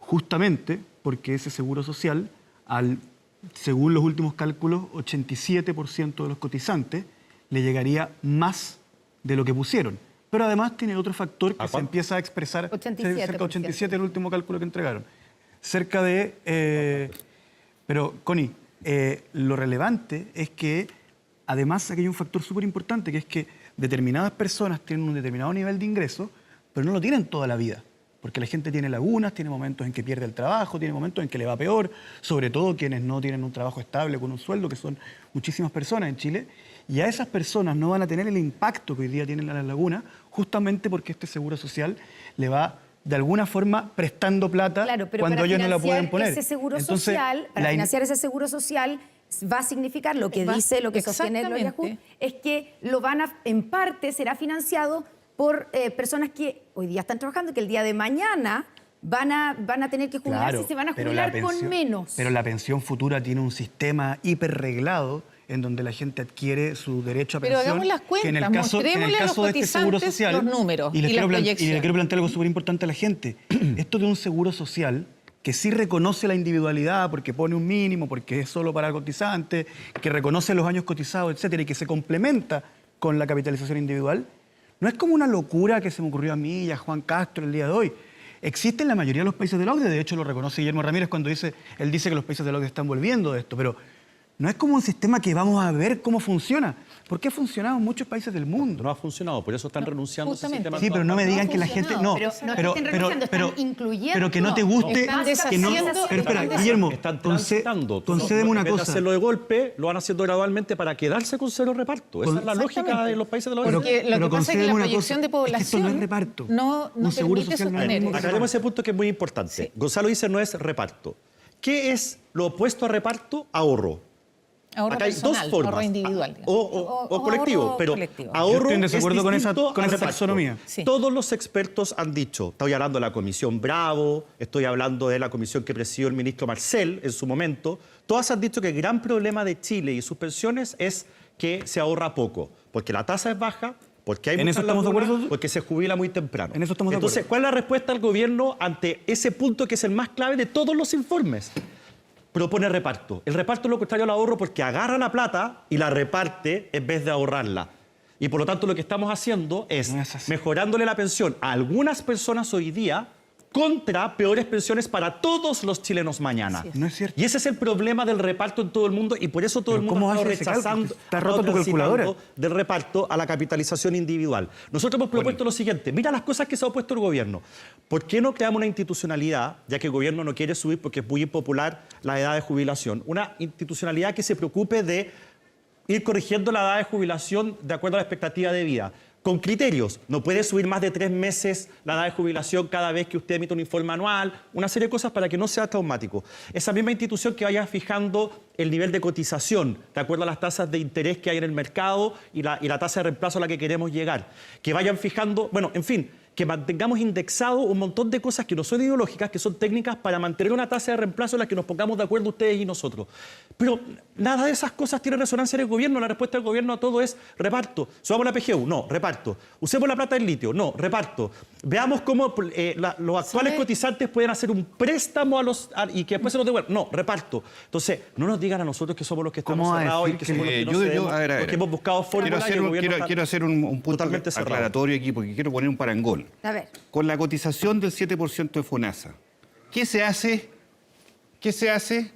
Justamente porque ese seguro social, según los últimos cálculos, 87% de los cotizantes le llegaría más de lo que pusieron. pero además tiene otro factor que se cuánto? empieza a expresar 87%. cerca de 87 el último cálculo que entregaron. Cerca de... pero, Connie, lo relevante es que además aquí hay un factor súper importante, que es que determinadas personas tienen un determinado nivel de ingreso, pero no lo tienen toda la vida. Porque la gente tiene lagunas, tiene momentos en que pierde el trabajo, tiene momentos en que le va peor, sobre todo quienes no tienen un trabajo estable con un sueldo, que son muchísimas personas en Chile. Y a esas personas no van a tener el impacto que hoy día tienen las lagunas, justamente porque este seguro social le va de alguna forma prestando plata cuando ellos no la pueden poner. Ese seguro Entonces, social, para financiar ese seguro social va a significar lo que dice, lo que sostiene Gloria Hood, es que lo van a, en parte será financiado por personas que hoy día están trabajando y que el día de mañana van a tener que jubilarse y se van a jubilar con menos. Pero la pensión futura tiene un sistema hiperreglado en donde la gente adquiere su derecho a pensión. Pero hagamos las cuentas, que en el caso de este seguro social, los números y les las quiero proyecciones. plantear algo súper importante a la gente. Esto de un seguro social que sí reconoce la individualidad porque pone un mínimo, porque es solo para cotizantes, que reconoce los años cotizados, etcétera, y que se complementa con la capitalización individual, no es como una locura que se me ocurrió a mí y a Juan Castro el día de hoy. Existe en la mayoría de los países de la OCDE, de hecho lo reconoce Guillermo Ramírez cuando él dice que los países de la OCDE están volviendo de esto, pero no es como un sistema que vamos a ver cómo funciona, porque ha funcionado en muchos países del mundo. No ha funcionado, por eso están renunciando a ese sistema. Sí, pero no me digan que la gente... No, pero no estén renunciando, están incluyendo. Pero que no te guste... Están que no, deshaciendo- pero espera, están Guillermo, Están transitando. concédeme una En vez de cosa. hacerlo de golpe, lo van haciendo gradualmente para quedarse con cero reparto. Esa es la lógica de los países de la OCDE. Porque lo que pasa es que la concédeme una proyección cosa, de población es que esto no es reparto. no Un seguro permite social no es sostener mismo eso. que Aclaremos ese punto que es muy importante. Sí. Gonzalo dice no es reparto. ¿Qué es lo opuesto a reparto? Ahorro. Ahorro Acá hay personal, dos formas. ahorro individual. O colectivo, ahorro pero colectivo. Yo ahorro estoy en desacuerdo es con esa distinto a reparto. taxonomía. Sí. Todos los expertos han dicho, estoy hablando de la Comisión Bravo, estoy hablando de la comisión que presidió el ministro Marcel en su momento, todas han dicho que el gran problema de Chile y sus pensiones es que se ahorra poco, porque la tasa es baja, porque hay ¿En muchas eso estamos de lagunas, acuerdo? porque se jubila muy temprano. En eso estamos de Entonces, acuerdo. ¿cuál es la respuesta del gobierno ante ese punto que es el más clave de todos los informes? Propone reparto. El reparto es lo contrario al ahorro porque agarra la plata y la reparte en vez de ahorrarla. Y por lo tanto lo que estamos haciendo es No es así. mejorándole la pensión a algunas personas hoy día contra peores pensiones para todos los chilenos mañana. Así es. No es cierto. Y ese es el problema del reparto en todo el mundo y por eso todo Pero el mundo ¿cómo ha estado hace ese cálculo? rechazando, Está ha rota estado tu calculadora. transitando del reparto a la capitalización individual. Nosotros hemos propuesto lo siguiente, mira las cosas que se ha opuesto el gobierno. ¿Por qué no creamos una institucionalidad, ya que el gobierno no quiere subir porque es muy impopular la edad de jubilación? Una institucionalidad que se preocupe de ir corrigiendo la edad de jubilación de acuerdo a la expectativa de vida. Con criterios, no puede subir más de 3 meses la edad de jubilación cada vez que usted emite un informe anual, una serie de cosas para que no sea traumático. Esa misma institución que vaya fijando el nivel de cotización de acuerdo a las tasas de interés que hay en el mercado y la tasa de reemplazo a la que queremos llegar. Que vayan fijando, bueno, en fin, que mantengamos indexado un montón de cosas que no son ideológicas, que son técnicas para mantener una tasa de reemplazo en la que nos pongamos de acuerdo ustedes y nosotros. Pero nada de esas cosas tiene resonancia en el gobierno. La respuesta del gobierno a todo es reparto. Subamos la PGU, no, reparto. Usemos la plata del litio, no, reparto. Veamos cómo los actuales cotizantes pueden hacer un préstamo y que después se los devuelvan. No, reparto. Entonces, no nos digan a nosotros que somos los que estamos ¿Cómo va a cerrados y decir que que- somos los que no yo- cedemos, a ver. porque hemos buscado fórmulas y el gobierno está Quiero hacer un punto totalmente cerrado. aclaratorio aquí porque quiero poner un parangón. A ver. Con la cotización del 7% de FONASA, ¿qué se hace? ¿Qué se hace?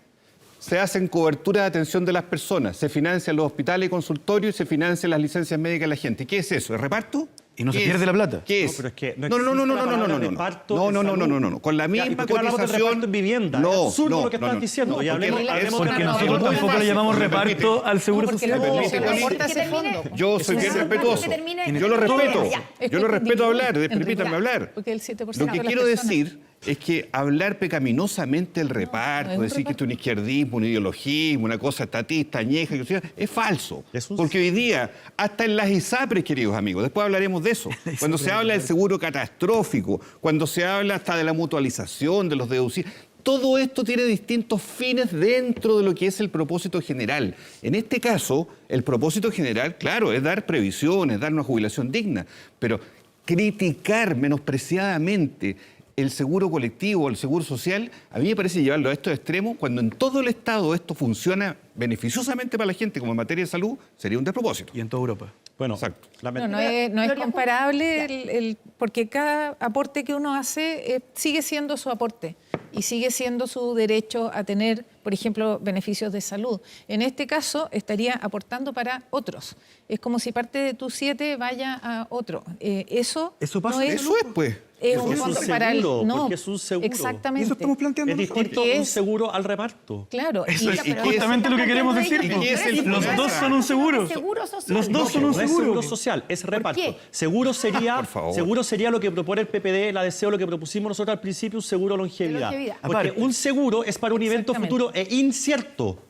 Se hacen cobertura de atención de las personas, se financian los hospitales y consultorios y se financian las licencias médicas de la gente. ¿Qué es eso? ¿Es reparto? Y no se ¿Qué pierde es? la plata. ¿Qué No, es? pero es que no no, existe la palabra reparto en salud. Con la Ya, ¿y misma por qué no hablamos de cotización. reparto en vivienda? Es absurdo lo que estás diciendo. Y hablemos- porque hablemos Porque de la nosotros norma. tampoco le llamamos reparto al seguro porque social. luego permite, se Connie. reporta ese Que termine. fondo. Yo soy bien Eso, respetuoso. que termine. Yo lo respeto. Ya. Yo lo respeto hablar, En permítanme realidad, hablar. porque el 7% Lo que de las quiero personas- decir es que hablar pecaminosamente el reparto, no es un decir que esto es un reparto. izquierdismo, un ideologismo, una cosa estatista, añeja, que sea, es falso. Es un- Porque hoy día, hasta en las ISAPRES, queridos amigos, después hablaremos de eso, cuando se habla del seguro catastrófico, cuando se habla hasta de la mutualización, de los deducibles, todo esto tiene distintos fines dentro de lo que es el propósito general. En este caso, el propósito general, claro, es dar previsiones, dar una jubilación digna, pero criticar menospreciadamente el seguro colectivo, el seguro social, a mí me parece llevarlo a estos extremos, cuando en todo el Estado esto funciona beneficiosamente para la gente, como en materia de salud, sería un despropósito. Y en toda Europa. Bueno, Exacto. No es Gloria, comparable porque cada aporte que uno hace sigue siendo su aporte y sigue siendo su derecho a tener, por ejemplo, beneficios de salud. En este caso, estaría aportando para otros. Es como si parte de tu 7 vaya a otro. Eso pasa. no es, Eso es, pues. es Porque es un fondo para el... seguro, No, porque es un seguro. exactamente. Eso estamos planteando. Es distinto Porque un es- seguro al reparto. Claro. Eso es pero- justamente lo que queremos decir. ¿Y qué es el Los programa? dos son un seguro. Seguro social. Los dos son No un es seguro. seguro social, es reparto. qué? Seguro Por favor. sería lo que propone el PPD, la deseo, lo que propusimos nosotros al principio, un seguro de longevidad. De longevidad. Porque Aparte. un seguro es para un evento Exactamente. futuro e incierto.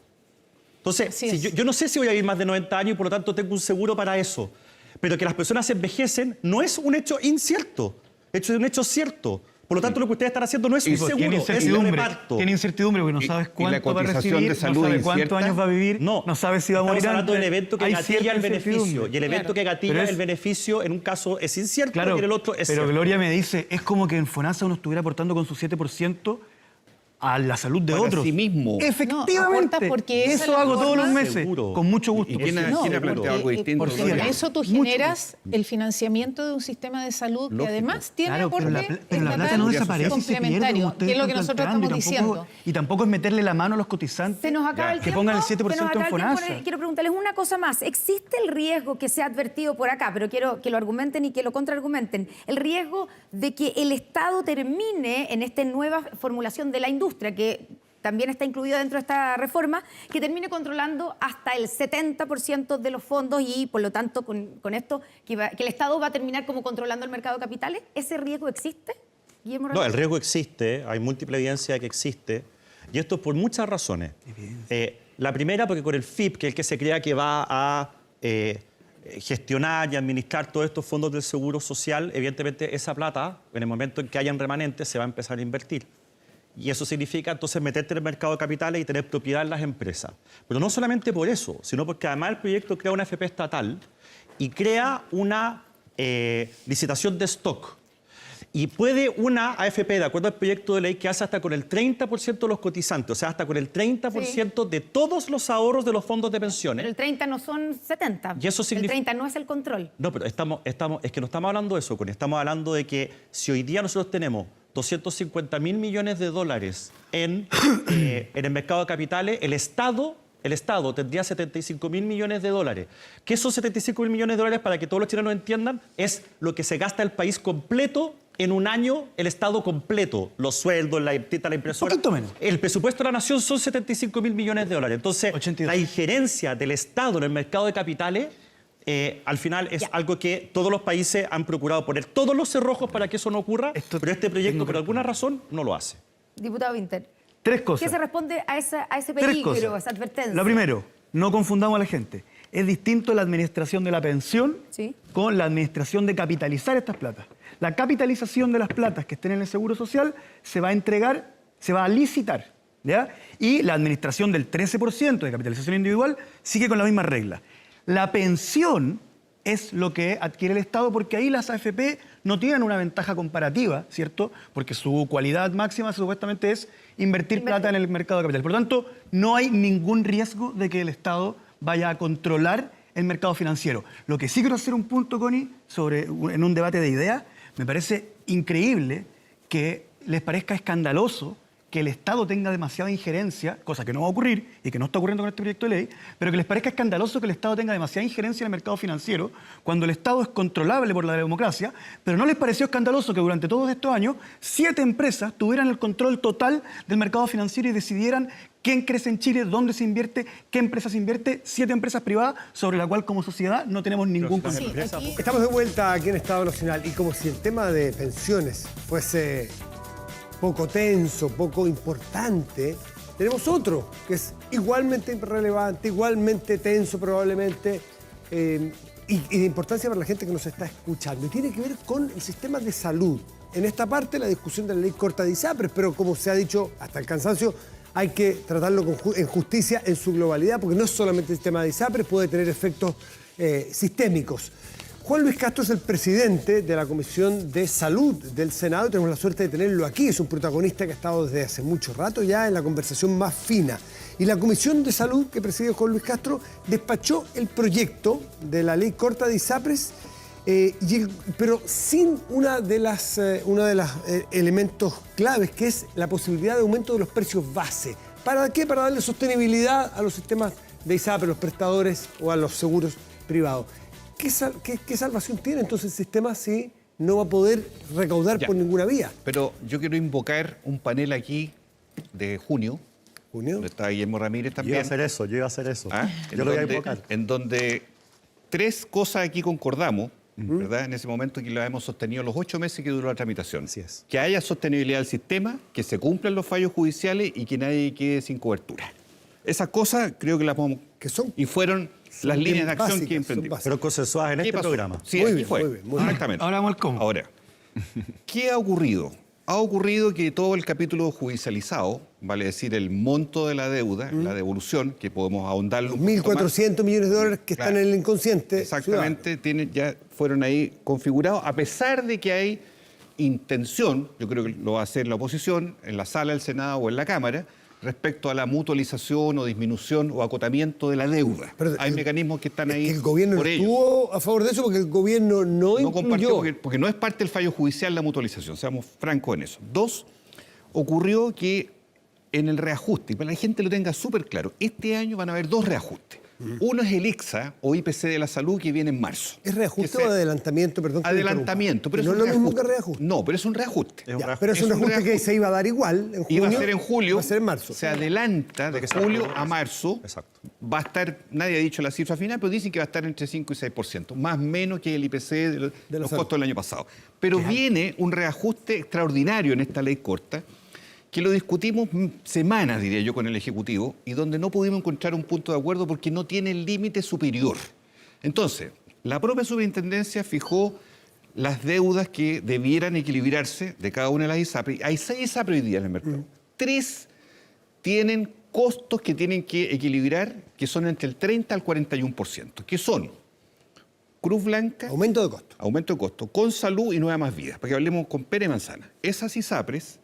Entonces, Así si es. yo no sé si voy a vivir más de 90 años y por lo tanto tengo un seguro para eso. Pero que las personas envejecen no es un hecho incierto, es un hecho cierto. Por lo tanto, lo que ustedes están haciendo no es un Tiene seguro, es un incertidumbre. reparto. Tiene incertidumbre porque no Y- sabes y la cuánto va a cotización recibir, de salud no sabe cuántos incierta. años va a vivir, no sabe si va a morir Estamos hablando del antes. evento que Hay gatilla cierta el beneficio. incertidumbre. Y el evento Claro. que gatilla Pero es- el beneficio en un caso es incierto Claro, y en el otro es pero cierto. Gloria me dice, es como que en FONASA uno estuviera aportando con su 7% a la salud de Para otros. sí mismo. Efectivamente. aporta porque esa es eso la hago todos los forma- meses, Seguro. con mucho gusto. ¿Y quién ha No, planteado algo distinto? por Porque cierto. con eso tú Mucho. generas el financiamiento de un sistema de salud que Lógico. además tiene Claro, pero aporte pero la plata estatal no desaparece y se pierde, como complementario, ustedes que es lo que están nosotros planteando, estamos y tampoco- diciendo. Y tampoco es meterle la mano a los cotizantes. Se nos acaba el que tiempo. pongan el se nos 7% acaba en el tiempo. FONASA. Quiero preguntarles una cosa más. ¿Existe el riesgo que se ha advertido por acá, pero quiero que lo argumenten y que lo contraargumenten? El riesgo de que el Estado termine en esta nueva formulación de la industria, que también está incluido dentro de esta reforma, que termine controlando hasta el 70% de los fondos y, por lo tanto, con esto, que el Estado va a terminar como controlando el mercado de capitales. ¿Ese riesgo existe, Guillermo No, Ramírez? el riesgo existe, hay múltiple evidencia de que existe, y esto es por muchas razones. La primera, porque con el FIP, que es el que se crea que va a gestionar y administrar todos estos fondos del Seguro Social, evidentemente esa plata, en el momento en que hayan remanentes, se va a empezar a invertir. Y eso significa entonces meterte en el mercado de capitales y tener propiedad en las empresas. Pero no solamente por eso, sino porque además el proyecto crea una AFP estatal y crea una licitación de stock. Y puede una AFP, de acuerdo al proyecto de ley, que hace hasta con el 30% de los cotizantes, o sea, hasta con el 30% de todos los ahorros de los fondos de pensiones. Pero el 30 no son 70. Y eso El significa- 30 no es el control. No, pero es que no estamos hablando de eso, Connie. Estamos hablando de que si hoy día nosotros tenemos 250.000 millones de dólares en el mercado de capitales, el Estado tendría 75.000 millones de dólares. ¿Qué son 75.000 millones de dólares? Para que todos los chilenos entiendan, es lo que se gasta el país completo en un año, el Estado completo. Los sueldos, la impresora. Poquito menos. El presupuesto de la nación son 75.000 millones de dólares. Entonces, 82. la injerencia del Estado en el mercado de capitales, al final es algo que todos los países han procurado poner todos los cerrojos para que eso no ocurra, Esto pero este proyecto, tengo por que- alguna razón, no lo hace. Diputado Winter, Tres cosas. ¿qué se responde a ese Tres peligro, cosas. a esa advertencia? Lo primero, no confundamos a la gente. Es distinto la administración de la pensión Sí. con la administración de capitalizar estas platas. La capitalización de las platas que estén en el Seguro Social se va a entregar, se va a licitar, ¿ya? Y la administración del 13% de capitalización individual sigue con la misma regla. La pensión es lo que adquiere el Estado porque ahí las AFP no tienen una ventaja comparativa, ¿cierto? Porque su cualidad máxima supuestamente es invertir plata en el mercado de capitales. Por lo tanto, no hay ningún riesgo de que el Estado vaya a controlar el mercado financiero. Lo que sí quiero hacer un punto, Connie, en un debate de ideas, me parece increíble que les parezca escandaloso que el Estado tenga demasiada injerencia, cosa que no va a ocurrir y que no está ocurriendo con este proyecto de ley, pero que les parezca escandaloso que el Estado tenga demasiada injerencia en el mercado financiero cuando el Estado es controlable por la democracia, pero no les pareció escandaloso que durante todos estos años 7 empresas tuvieran el control total del mercado financiero y decidieran quién crece en Chile, dónde se invierte, qué empresas invierte, 7 empresas privadas sobre la cual como sociedad no tenemos ningún control. Sí, aquí- Estamos de vuelta aquí en Estado Nacional y como si el tema de pensiones fuese poco tenso, poco importante, tenemos otro que es igualmente relevante, igualmente tenso probablemente y de importancia para la gente que nos está escuchando. Y tiene que ver con el sistema de salud. En esta parte la discusión de la ley corta de ISAPRES, pero como se ha dicho hasta el cansancio, hay que tratarlo en justicia en su globalidad, porque no es solamente el sistema de ISAPRES, puede tener efectos sistémicos. Juan Luis Castro es el presidente de la Comisión de Salud del Senado y tenemos la suerte de tenerlo aquí. Es un protagonista que ha estado desde hace mucho rato ya en la conversación más fina. Y la Comisión de Salud que preside Juan Luis Castro despachó el proyecto de la ley corta de ISAPRES, pero sin una de las elementos claves, que es la posibilidad de aumento de los precios base. ¿Para qué? Para darle sostenibilidad a los sistemas de ISAPRES, los prestadores o a los seguros privados. ¿Qué salvación tiene entonces el sistema si no va a poder recaudar por ninguna vía? Pero yo quiero invocar un panel aquí de junio. ¿Junio? Donde está Guillermo Ramírez también. Yo iba a hacer eso. ¿Ah? Yo lo voy a invocar. En donde 3 cosas aquí concordamos, ¿verdad? En ese momento que lo hemos sostenido los 8 meses que duró la tramitación. Así es. Que haya sostenibilidad del sistema, que se cumplan los fallos judiciales y que nadie quede sin cobertura. Esas cosas creo que las vamos... Que son... Y fueron las líneas de acción básicas, que emprendimos. Pero consensuadas en ¿Qué este pasó? programa. Sí, Muy aquí bien, fue. muy bien, muy bien. Exactamente. Ahora vamos al cómo. Ahora, ¿qué ha ocurrido? Ha ocurrido que todo el capítulo judicializado, vale decir, el monto de la deuda, la devolución, que podemos ahondarlo Los un poquito más. 1.400 millones de dólares que están en el inconsciente. Exactamente, ya fueron ahí configurados, a pesar de que hay intención, yo creo que lo va a hacer la oposición, en la sala del Senado o en la Cámara, respecto a la mutualización o disminución o acotamiento de la deuda. Pero hay mecanismos que están ahí Que el gobierno por ello. estuvo a favor de eso porque el gobierno no compartió incluyó. porque no es parte del fallo judicial la mutualización, seamos francos en eso. 2, ocurrió que en el reajuste, y para que la gente lo tenga súper claro, este año van a haber 2 reajustes. Uno es el ICSA o IPC de la salud que viene en marzo. ¿Es reajuste Que o adelantamiento? Perdón. que me Adelantamiento, pero interrumpa. es No un es lo mismo reajuste. que reajuste. No, pero es un reajuste. Ya, pero es un reajuste que se iba a dar igual en junio. Iba a ser en julio. Va a ser en marzo. Se adelanta de julio a marzo. Exacto. Va a estar, nadie ha dicho la cifra final, pero dicen que va a estar entre 5 y 6%, más o menos que el IPC de los salud. costos del año pasado. Pero viene un reajuste extraordinario en esta ley corta, que lo discutimos semanas, diría yo, con el Ejecutivo, y donde no pudimos encontrar un punto de acuerdo porque no tiene el límite superior. Entonces, la propia superintendencia fijó las deudas que debieran equilibrarse de cada una de las ISAPRES. Hay 6 ISAPRES hoy día en el mercado. 3 tienen costos que tienen que equilibrar, que son entre el 30 al 41%, que son Cruz Blanca, Aumento de costo. aumento de costo, con salud y Nueva Más Vidas, para que hablemos con pera y manzana. Esas ISAPRES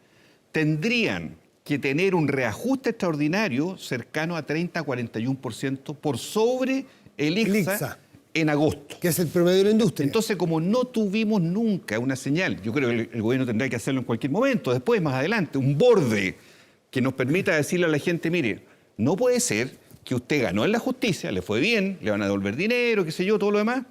tendrían que tener un reajuste extraordinario cercano a 30 a 41% por sobre el ICSA en agosto. Que es el promedio de la industria. Entonces, como no tuvimos nunca una señal, yo creo que el gobierno tendrá que hacerlo en cualquier momento, después, más adelante, un borde que nos permita decirle a la gente, mire, no puede ser que usted ganó en la justicia, le fue bien, le van a devolver dinero, qué sé yo, todo lo demás.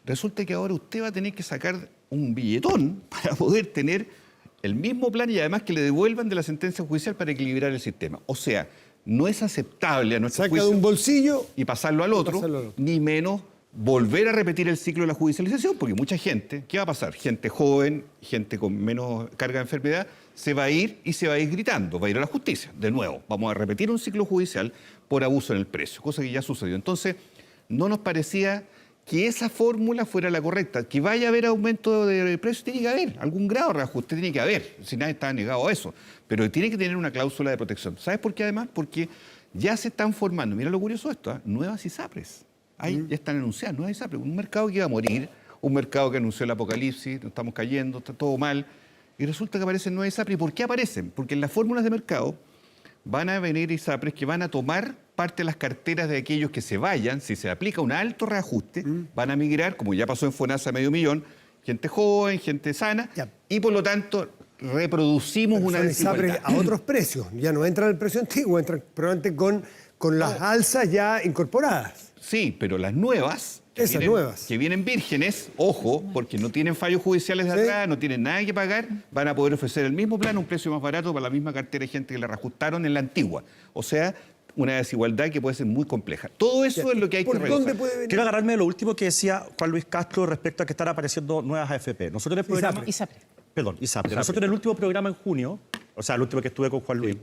Resulta que ahora usted va a tener que sacar un billetón para poder tener el mismo plan y además que le devuelvan de la sentencia judicial para equilibrar el sistema. O sea, no es aceptable a nuestro Saca juicio de un bolsillo y pasarlo al otro, ni menos volver a repetir el ciclo de la judicialización, porque mucha gente, ¿qué va a pasar? Gente joven, gente con menos carga de enfermedad, se va a ir y se va a ir gritando, va a ir a la justicia. De nuevo, vamos a repetir un ciclo judicial por abuso en el precio, cosa que ya sucedió. Entonces, no nos parecía que esa fórmula fuera la correcta. Que vaya a haber aumento de precios, tiene que haber. Algún grado de reajuste tiene que haber. Si nadie está negado a eso. Pero tiene que tener una cláusula de protección. ¿Sabes por qué además? Porque ya se están formando, mira lo curioso de esto, nuevas ISAPRES. Ya están anunciadas nuevas ISAPRES. Un mercado que iba a morir, un mercado que anunció el apocalipsis, nos estamos cayendo, está todo mal. Y resulta que aparecen nuevas ISAPRES. ¿Y por qué aparecen? Porque en las fórmulas de mercado van a venir ISAPRES que van a tomar parte de las carteras de aquellos que se vayan, si se aplica un alto reajuste, van a migrar, como ya pasó en FONASA, 500.000, gente joven, gente sana, y por lo tanto reproducimos una desigualdad. A otros precios. Ya no entran al precio antiguo, entran probablemente con las alzas ya incorporadas. Sí, pero las nuevas, que vienen vírgenes, ojo, porque no tienen fallos judiciales de atrás, no tienen nada que pagar, van a poder ofrecer el mismo plan a un precio más barato para la misma cartera de gente que la reajustaron en la antigua. O sea, una desigualdad que puede ser muy compleja. Todo eso es lo que hay que revisar. ¿Dónde puede venir? Quiero agarrarme de lo último que decía Juan Luis Castro respecto a que están apareciendo nuevas AFP. Nosotros en el programa... ISAPRE. Perdón, ISAPRE. Nosotros en el último programa en junio, o sea, el último que estuve con Juan Luis,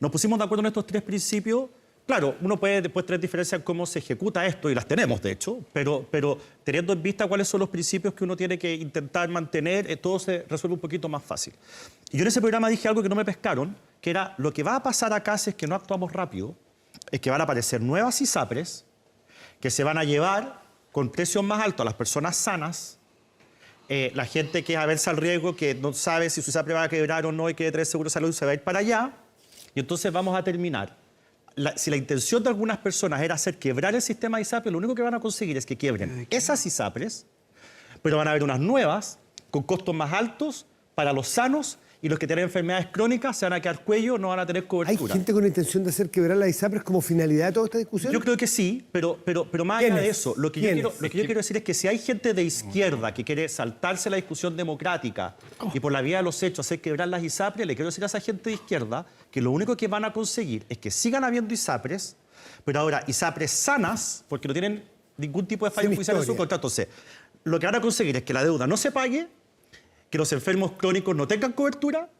nos pusimos de acuerdo en estos 3 principios. Claro, uno puede después tener diferencias en cómo se ejecuta esto, y las tenemos, de hecho, pero teniendo en vista cuáles son los principios que uno tiene que intentar mantener, todo se resuelve un poquito más fácil. Y yo en ese programa dije algo que no me pescaron, que era lo que va a pasar acá si es que no actuamos rápido, es que van a aparecer nuevas ISAPRES que se van a llevar con precios más altos a las personas sanas, la gente que es aversa al riesgo, que no sabe si su ISAPRE va a quebrar o no y que debe tener seguro de salud, se va a ir para allá. Y entonces vamos a terminar. Si la intención de algunas personas era hacer quebrar el sistema de ISAPRE, lo único que van a conseguir es que quiebren esas ISAPRES, pero van a haber unas nuevas con costos más altos para los sanos, y los que tienen enfermedades crónicas se van a quedar cuello, no van a tener ¿Hay cobertura. gente con la intención de hacer quebrar las ISAPRES como finalidad de toda esta discusión? Yo creo que sí, pero más allá de ¿Quiénes? eso, lo que yo quiero decir es que si hay gente de izquierda que quiere saltarse la discusión democrática y por la vía de los hechos hacer quebrar las ISAPRES, le quiero decir a esa gente de izquierda que lo único que van a conseguir es que sigan habiendo ISAPRES, pero ahora ISAPRES sanas, porque no tienen ningún tipo de fallo Sin judicial en su historia. contrato. Entonces, lo que van a conseguir es que la deuda no se pague, que los enfermos crónicos no tengan cobertura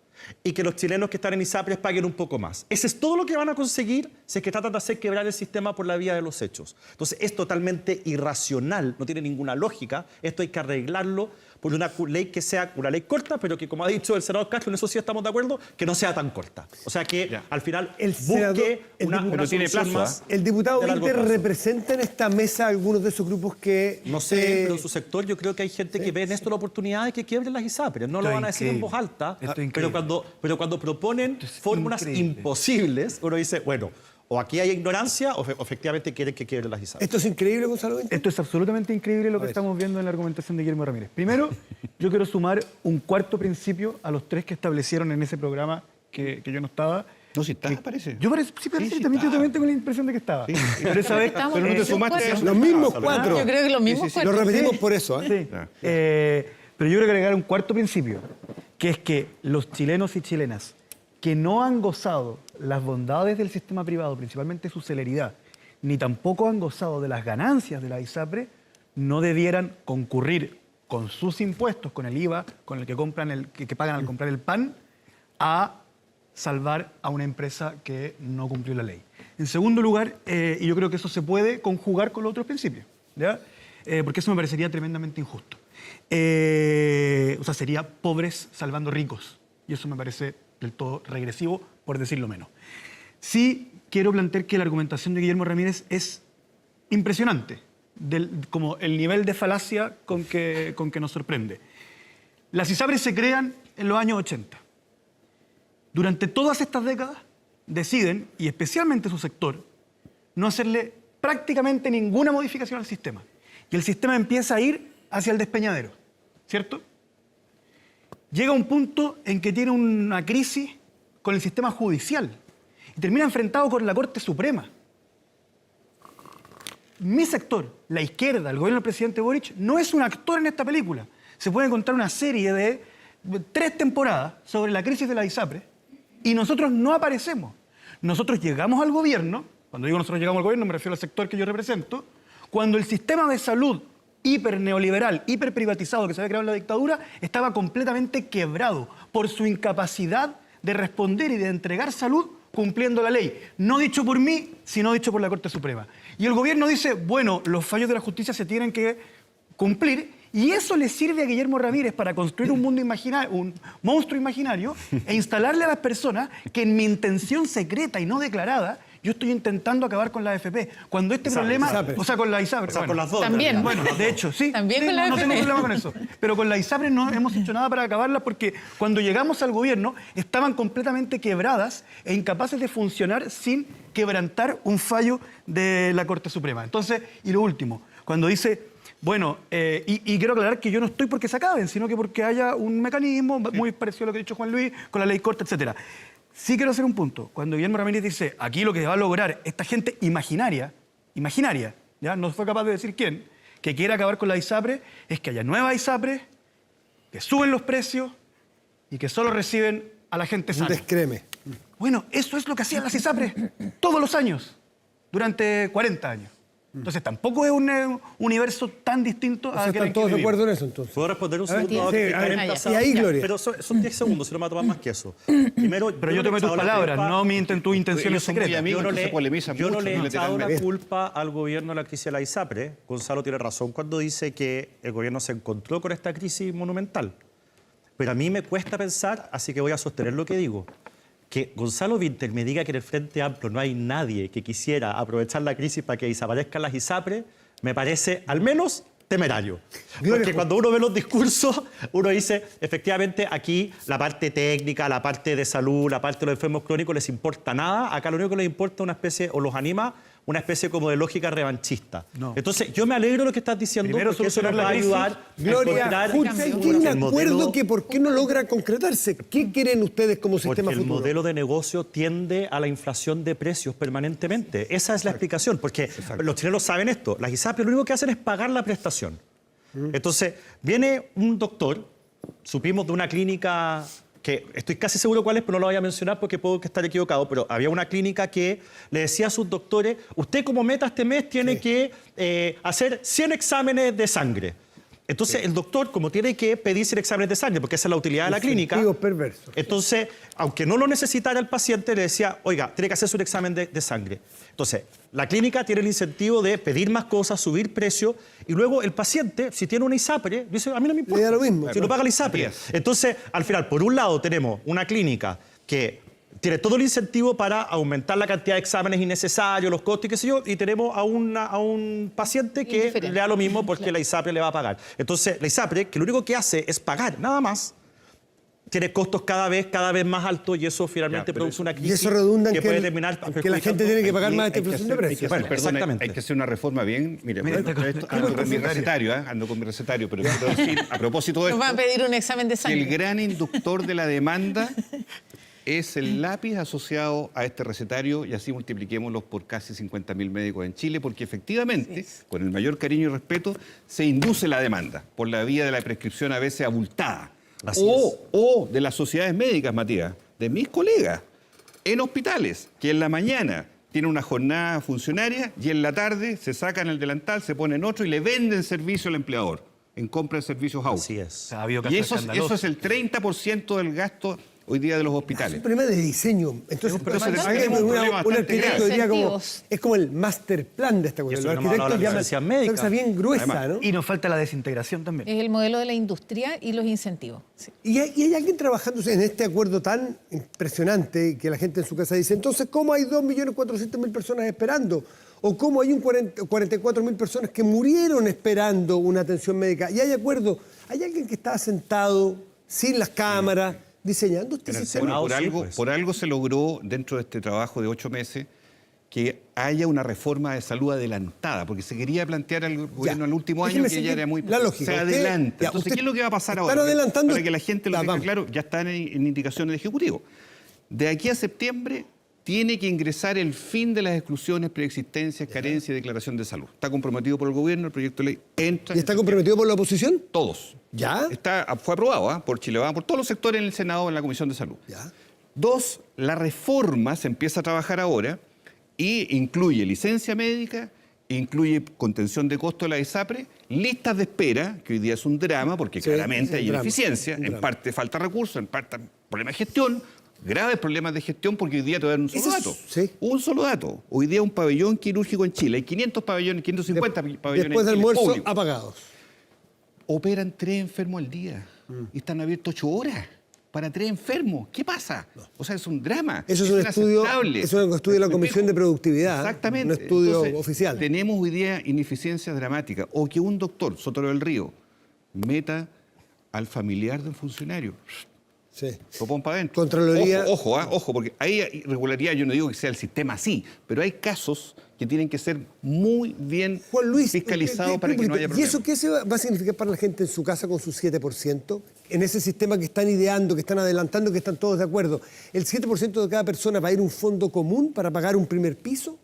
y que los chilenos que están en ISAPRES paguen un poco más. Eso es todo lo que van a conseguir si es que tratan de hacer quebrar el sistema por la vía de los hechos. Entonces, es totalmente irracional, no tiene ninguna lógica. Esto hay que arreglarlo por una ley que sea una ley corta, pero que, como ha dicho el senador Castro, en eso sí estamos de acuerdo, que no sea tan corta. O sea, que al final El senador- busque el una diputado- tiene solución plazo, más ¿El diputado de largo Winter plazo. representa en esta mesa algunos de esos grupos que... No sé, pero en su sector yo creo que hay gente que ve en esto la oportunidad de que quiebren las ISAPRES. No Esto lo es van a decir en increíble. voz alta, Esto es pero increíble. cuando proponen fórmulas increíble. imposibles, uno dice, bueno, o aquí hay ignorancia o efectivamente quieren que quiebren las ISAPRES. ¿Esto es increíble, Gonzalo Winter? Esto es absolutamente increíble lo A que ver. estamos viendo en la argumentación de Guillermo Ramírez. Primero, yo quiero sumar un cuarto principio a los tres que establecieron en ese programa que yo no estaba. No, si está, parece. Yo parece, sí, parece, sí también, yo está. también tengo la impresión de que estaba. Pero esa vez, Estamos Pero no te en sumaste a cuatro. eso. Los mismos cuatro. Yo creo que los mismos sí, sí. Lo cuatro. repetimos por eso, ¿eh? Sí. Ya. Pero yo quiero agregar un cuarto principio, que es que los chilenos y chilenas que no han gozado las bondades del sistema privado, principalmente su celeridad, ni tampoco han gozado de las ganancias de la ISAPRE, no debieran concurrir con sus impuestos, con el IVA, con el que compran que pagan al comprar el pan, a salvar a una empresa que no cumplió la ley. En segundo lugar, y yo creo que eso se puede conjugar con los otros principios, ¿ya? Porque eso me parecería tremendamente injusto. O sea, sería pobres salvando ricos, y eso me parece del todo regresivo, por decirlo menos. Sí quiero plantear que la argumentación de Guillermo Ramírez es impresionante, como el nivel de falacia con que nos sorprende. Las ISAPRES se crean en los años 80. Durante todas estas décadas deciden, y especialmente su sector, no hacerle prácticamente ninguna modificación al sistema. Y el sistema empieza a ir hacia el despeñadero, ¿cierto? Llega un punto en que tiene una crisis con el sistema judicial y termina enfrentado con la Corte Suprema. Mi sector, la izquierda, el gobierno del presidente Boric, no es un actor en esta película. Se puede contar una serie de 3 temporadas sobre la crisis de la ISAPRE y nosotros no aparecemos. Nosotros llegamos al gobierno, cuando digo nosotros llegamos al gobierno me refiero al sector que yo represento, cuando el sistema de salud hiper neoliberal, hiper privatizado que se había creado en la dictadura, estaba completamente quebrado por su incapacidad de responder y de entregar salud cumpliendo la ley. No dicho por mí, sino dicho por la Corte Suprema. Y el gobierno dice, bueno, los fallos de la justicia se tienen que cumplir, y eso le sirve a Guillermo Ramírez para construir un mundo imaginario, un monstruo imaginario, e instalarle a las personas que en mi intención secreta y no declarada, yo estoy intentando acabar con la AFP. Cuando este problema... ISAPRE. O sea, con la ISAPRE. O sea, bueno. con las dos. También. en realidad. Bueno, de hecho, sí. También Sí, con la no tengo AFP. problema con eso. Pero con la ISAPRE no hemos hecho nada para acabarla porque cuando llegamos al gobierno estaban completamente quebradas e incapaces de funcionar sin quebrantar un fallo de la Corte Suprema. Entonces, y lo último, cuando dice, bueno, y quiero aclarar que yo no estoy porque se acaben, sino que porque haya un mecanismo muy parecido a lo que ha dicho Juan Luis, con la ley corta, etcétera. Sí quiero hacer un punto. Cuando Guillermo Ramírez dice, aquí lo que va a lograr esta gente imaginaria, ya no fue capaz de decir quién, que quiere acabar con la ISAPRE, es que haya nuevas ISAPRE, que suben los precios y que solo reciben a la gente Un sana. descreme. Bueno, eso es lo que hacían las ISAPRES todos los años, durante 40 años. Entonces tampoco es un universo tan distinto O sea, a aquel ¿están en que todos de vivimos. acuerdo en eso, entonces? ¿Puedo responder un A ver, segundo? sí, Que a ver, Karen y Taza- ahí, Gloria. Pero son 10 segundos, si no me va a tomar más que eso. Primero, Pero yo no le tomé he tus echado la palabras, culpa- no tus intenciones Ellos son muy secretas. amigos. Yo no que le, se polemizan yo no mucho, le he no echado la literalmente. culpa al gobierno de la crisis de la ISAPRE. Gonzalo tiene razón cuando dice que el gobierno se encontró con esta crisis monumental. Pero a mí me cuesta pensar, así que voy a sostener lo que digo, que Gonzalo Winter me diga que en el Frente Amplio no hay nadie que quisiera aprovechar la crisis para que desaparezcan las ISAPRE, me parece al menos temerario. Gloria, Porque cuando uno ve los discursos, uno dice, efectivamente, aquí la parte técnica, la parte de salud, la parte de los enfermos crónicos les importa nada. Acá lo único que les importa una especie, o los anima, una especie como de lógica revanchista. No. Entonces, yo me alegro de lo que estás diciendo, Primero porque eso nos va a ayudar a Gloria, encontrar hay un el acuerdo modelo- que por qué no logra concretarse. ¿Qué quieren ustedes como Porque sistema el futuro? modelo de negocio tiende a la inflación de precios permanentemente. Esa es la explicación, porque los chilenos saben esto. Las ISAPRES lo único que hacen es pagar la prestación. Entonces, viene un doctor, supimos de una clínica que estoy casi seguro cuál es, pero no lo voy a mencionar porque puedo estar equivocado, pero había una clínica que le decía a sus doctores, usted como meta este mes tiene que hacer 100 exámenes de sangre. Entonces, el doctor, como tiene que pedir 100 exámenes de sangre, porque esa es la utilidad de la clínica, Incentivos perversos. entonces, aunque no lo necesitara el paciente, le decía, oiga, tiene que hacerse un examen de sangre. Entonces, la clínica tiene el incentivo de pedir más cosas, subir precios, y luego el paciente, si tiene una ISAPRE, dice, a mí no me importa. Le da lo mismo. Si lo paga la ISAPRE. Entonces, al final, por un lado, tenemos una clínica que tiene todo el incentivo para aumentar la cantidad de exámenes innecesarios, los costos y qué sé yo, y tenemos a un paciente que Indiferente. le da lo mismo porque la ISAPRE le va a pagar. Entonces, la ISAPRE, que lo único que hace es pagar, nada más, tiene costos cada vez más altos y eso finalmente Ya, pero produce una Y crisis eso redunda en que que, puede terminar que la gente tiene que pagar más esta Hay que inflación de hacer- precios. Bueno, perdona, exactamente. hay que hacer una reforma bien. Mire, Mira, ando con mi recetario, ando con mi recetario, pero quiero decir, a propósito de Nos esto, van a pedir un examen de que sangre. el gran inductor de la demanda es el lápiz asociado a este recetario y así multipliquémoslos por casi 50.000 médicos en Chile, porque efectivamente, con el mayor cariño y respeto, se induce la demanda por la vía de la prescripción a veces abultada. O de las sociedades médicas, Matías, de mis colegas, en hospitales, que en la mañana tienen una jornada funcionaria y en la tarde se sacan el delantal, se ponen otro y le venden servicio al empleador en compra de servicios auto. Así es. Ha habido Y casos eso es el 30% del gasto hoy día de los Es hospitales. un problema de diseño. Entonces, Pero un tenemos un problema bastante arquitecto grave. diría como, Incentivos. es como el master plan de esta cuestión. eso Los no hemos hablado arquitectos de la llaman licencia médica. una cosa bien gruesa, Además, ¿no? Y nos falta la desintegración también. Es el modelo de la industria y los incentivos. Sí. Y hay alguien trabajando en este acuerdo tan impresionante que la gente en su casa dice, entonces, ¿cómo hay 2.400.000 personas esperando? ¿O cómo hay 44.000 personas que murieron esperando una atención médica? Y hay acuerdo. ¿Hay alguien que está sentado, sin las cámaras, diseñando este sistema? Bueno, Sí, pues. por algo se logró dentro de este trabajo de 8 meses que haya una reforma de salud adelantada, porque se quería plantear al gobierno al último año Déjeme que ya seguir era muy... la lógica. Se Usted- adelanta. ya, Entonces, usted- ¿qué es lo que va a pasar están ahora? adelantando- Para que la gente lo Ya, tenga vamos. claro, ya están en indicaciones del Ejecutivo. De aquí a septiembre tiene que ingresar el fin de las exclusiones, preexistencias, carencias y declaración de salud. Está comprometido por el gobierno, el proyecto de ley entra... ¿Y está comprometido por la oposición? Todos. ¿Ya? Fue aprobado por Chile, por todos los sectores en el Senado, en la Comisión de Salud. Ya. 2, la reforma se empieza a trabajar ahora y incluye licencia médica, incluye contención de costo de la ISAPRE, listas de espera, que hoy día es un drama, porque Sí, claramente es hay un drama, ineficiencia, un en drama. parte falta recursos, en parte problemas de gestión, graves problemas de gestión, porque hoy día te voy a dar un solo Ese es- dato. sí. Un solo dato. Hoy día un pabellón quirúrgico en Chile, hay 500 pabellones, 550 pabellones Después del en Chile, almuerzo, públicos. apagados. Operan 3 enfermos al día y están abiertos 8 horas para 3 enfermos. ¿Qué pasa? O sea, es un drama. Eso es un estudio, inaceptable. es un estudio de la ¿Me Comisión de explico? Productividad. Exactamente. Un estudio Entonces, oficial. Tenemos hoy día ineficiencias dramáticas. O que un doctor, Sotero del Río, meta al familiar de un funcionario. Sí. Popón para adentro. Contraloría- Ojo, porque hay irregularidad, yo no digo que sea el sistema así, pero hay casos que tienen que ser muy bien Juan Luis, fiscalizados para que no haya ¿y problemas. eso qué se va a significar para la gente en su casa con su 7%? En ese sistema que están ideando, que están adelantando, que están todos de acuerdo. ¿El 7% de cada persona va a ir a un fondo común para pagar un primer piso?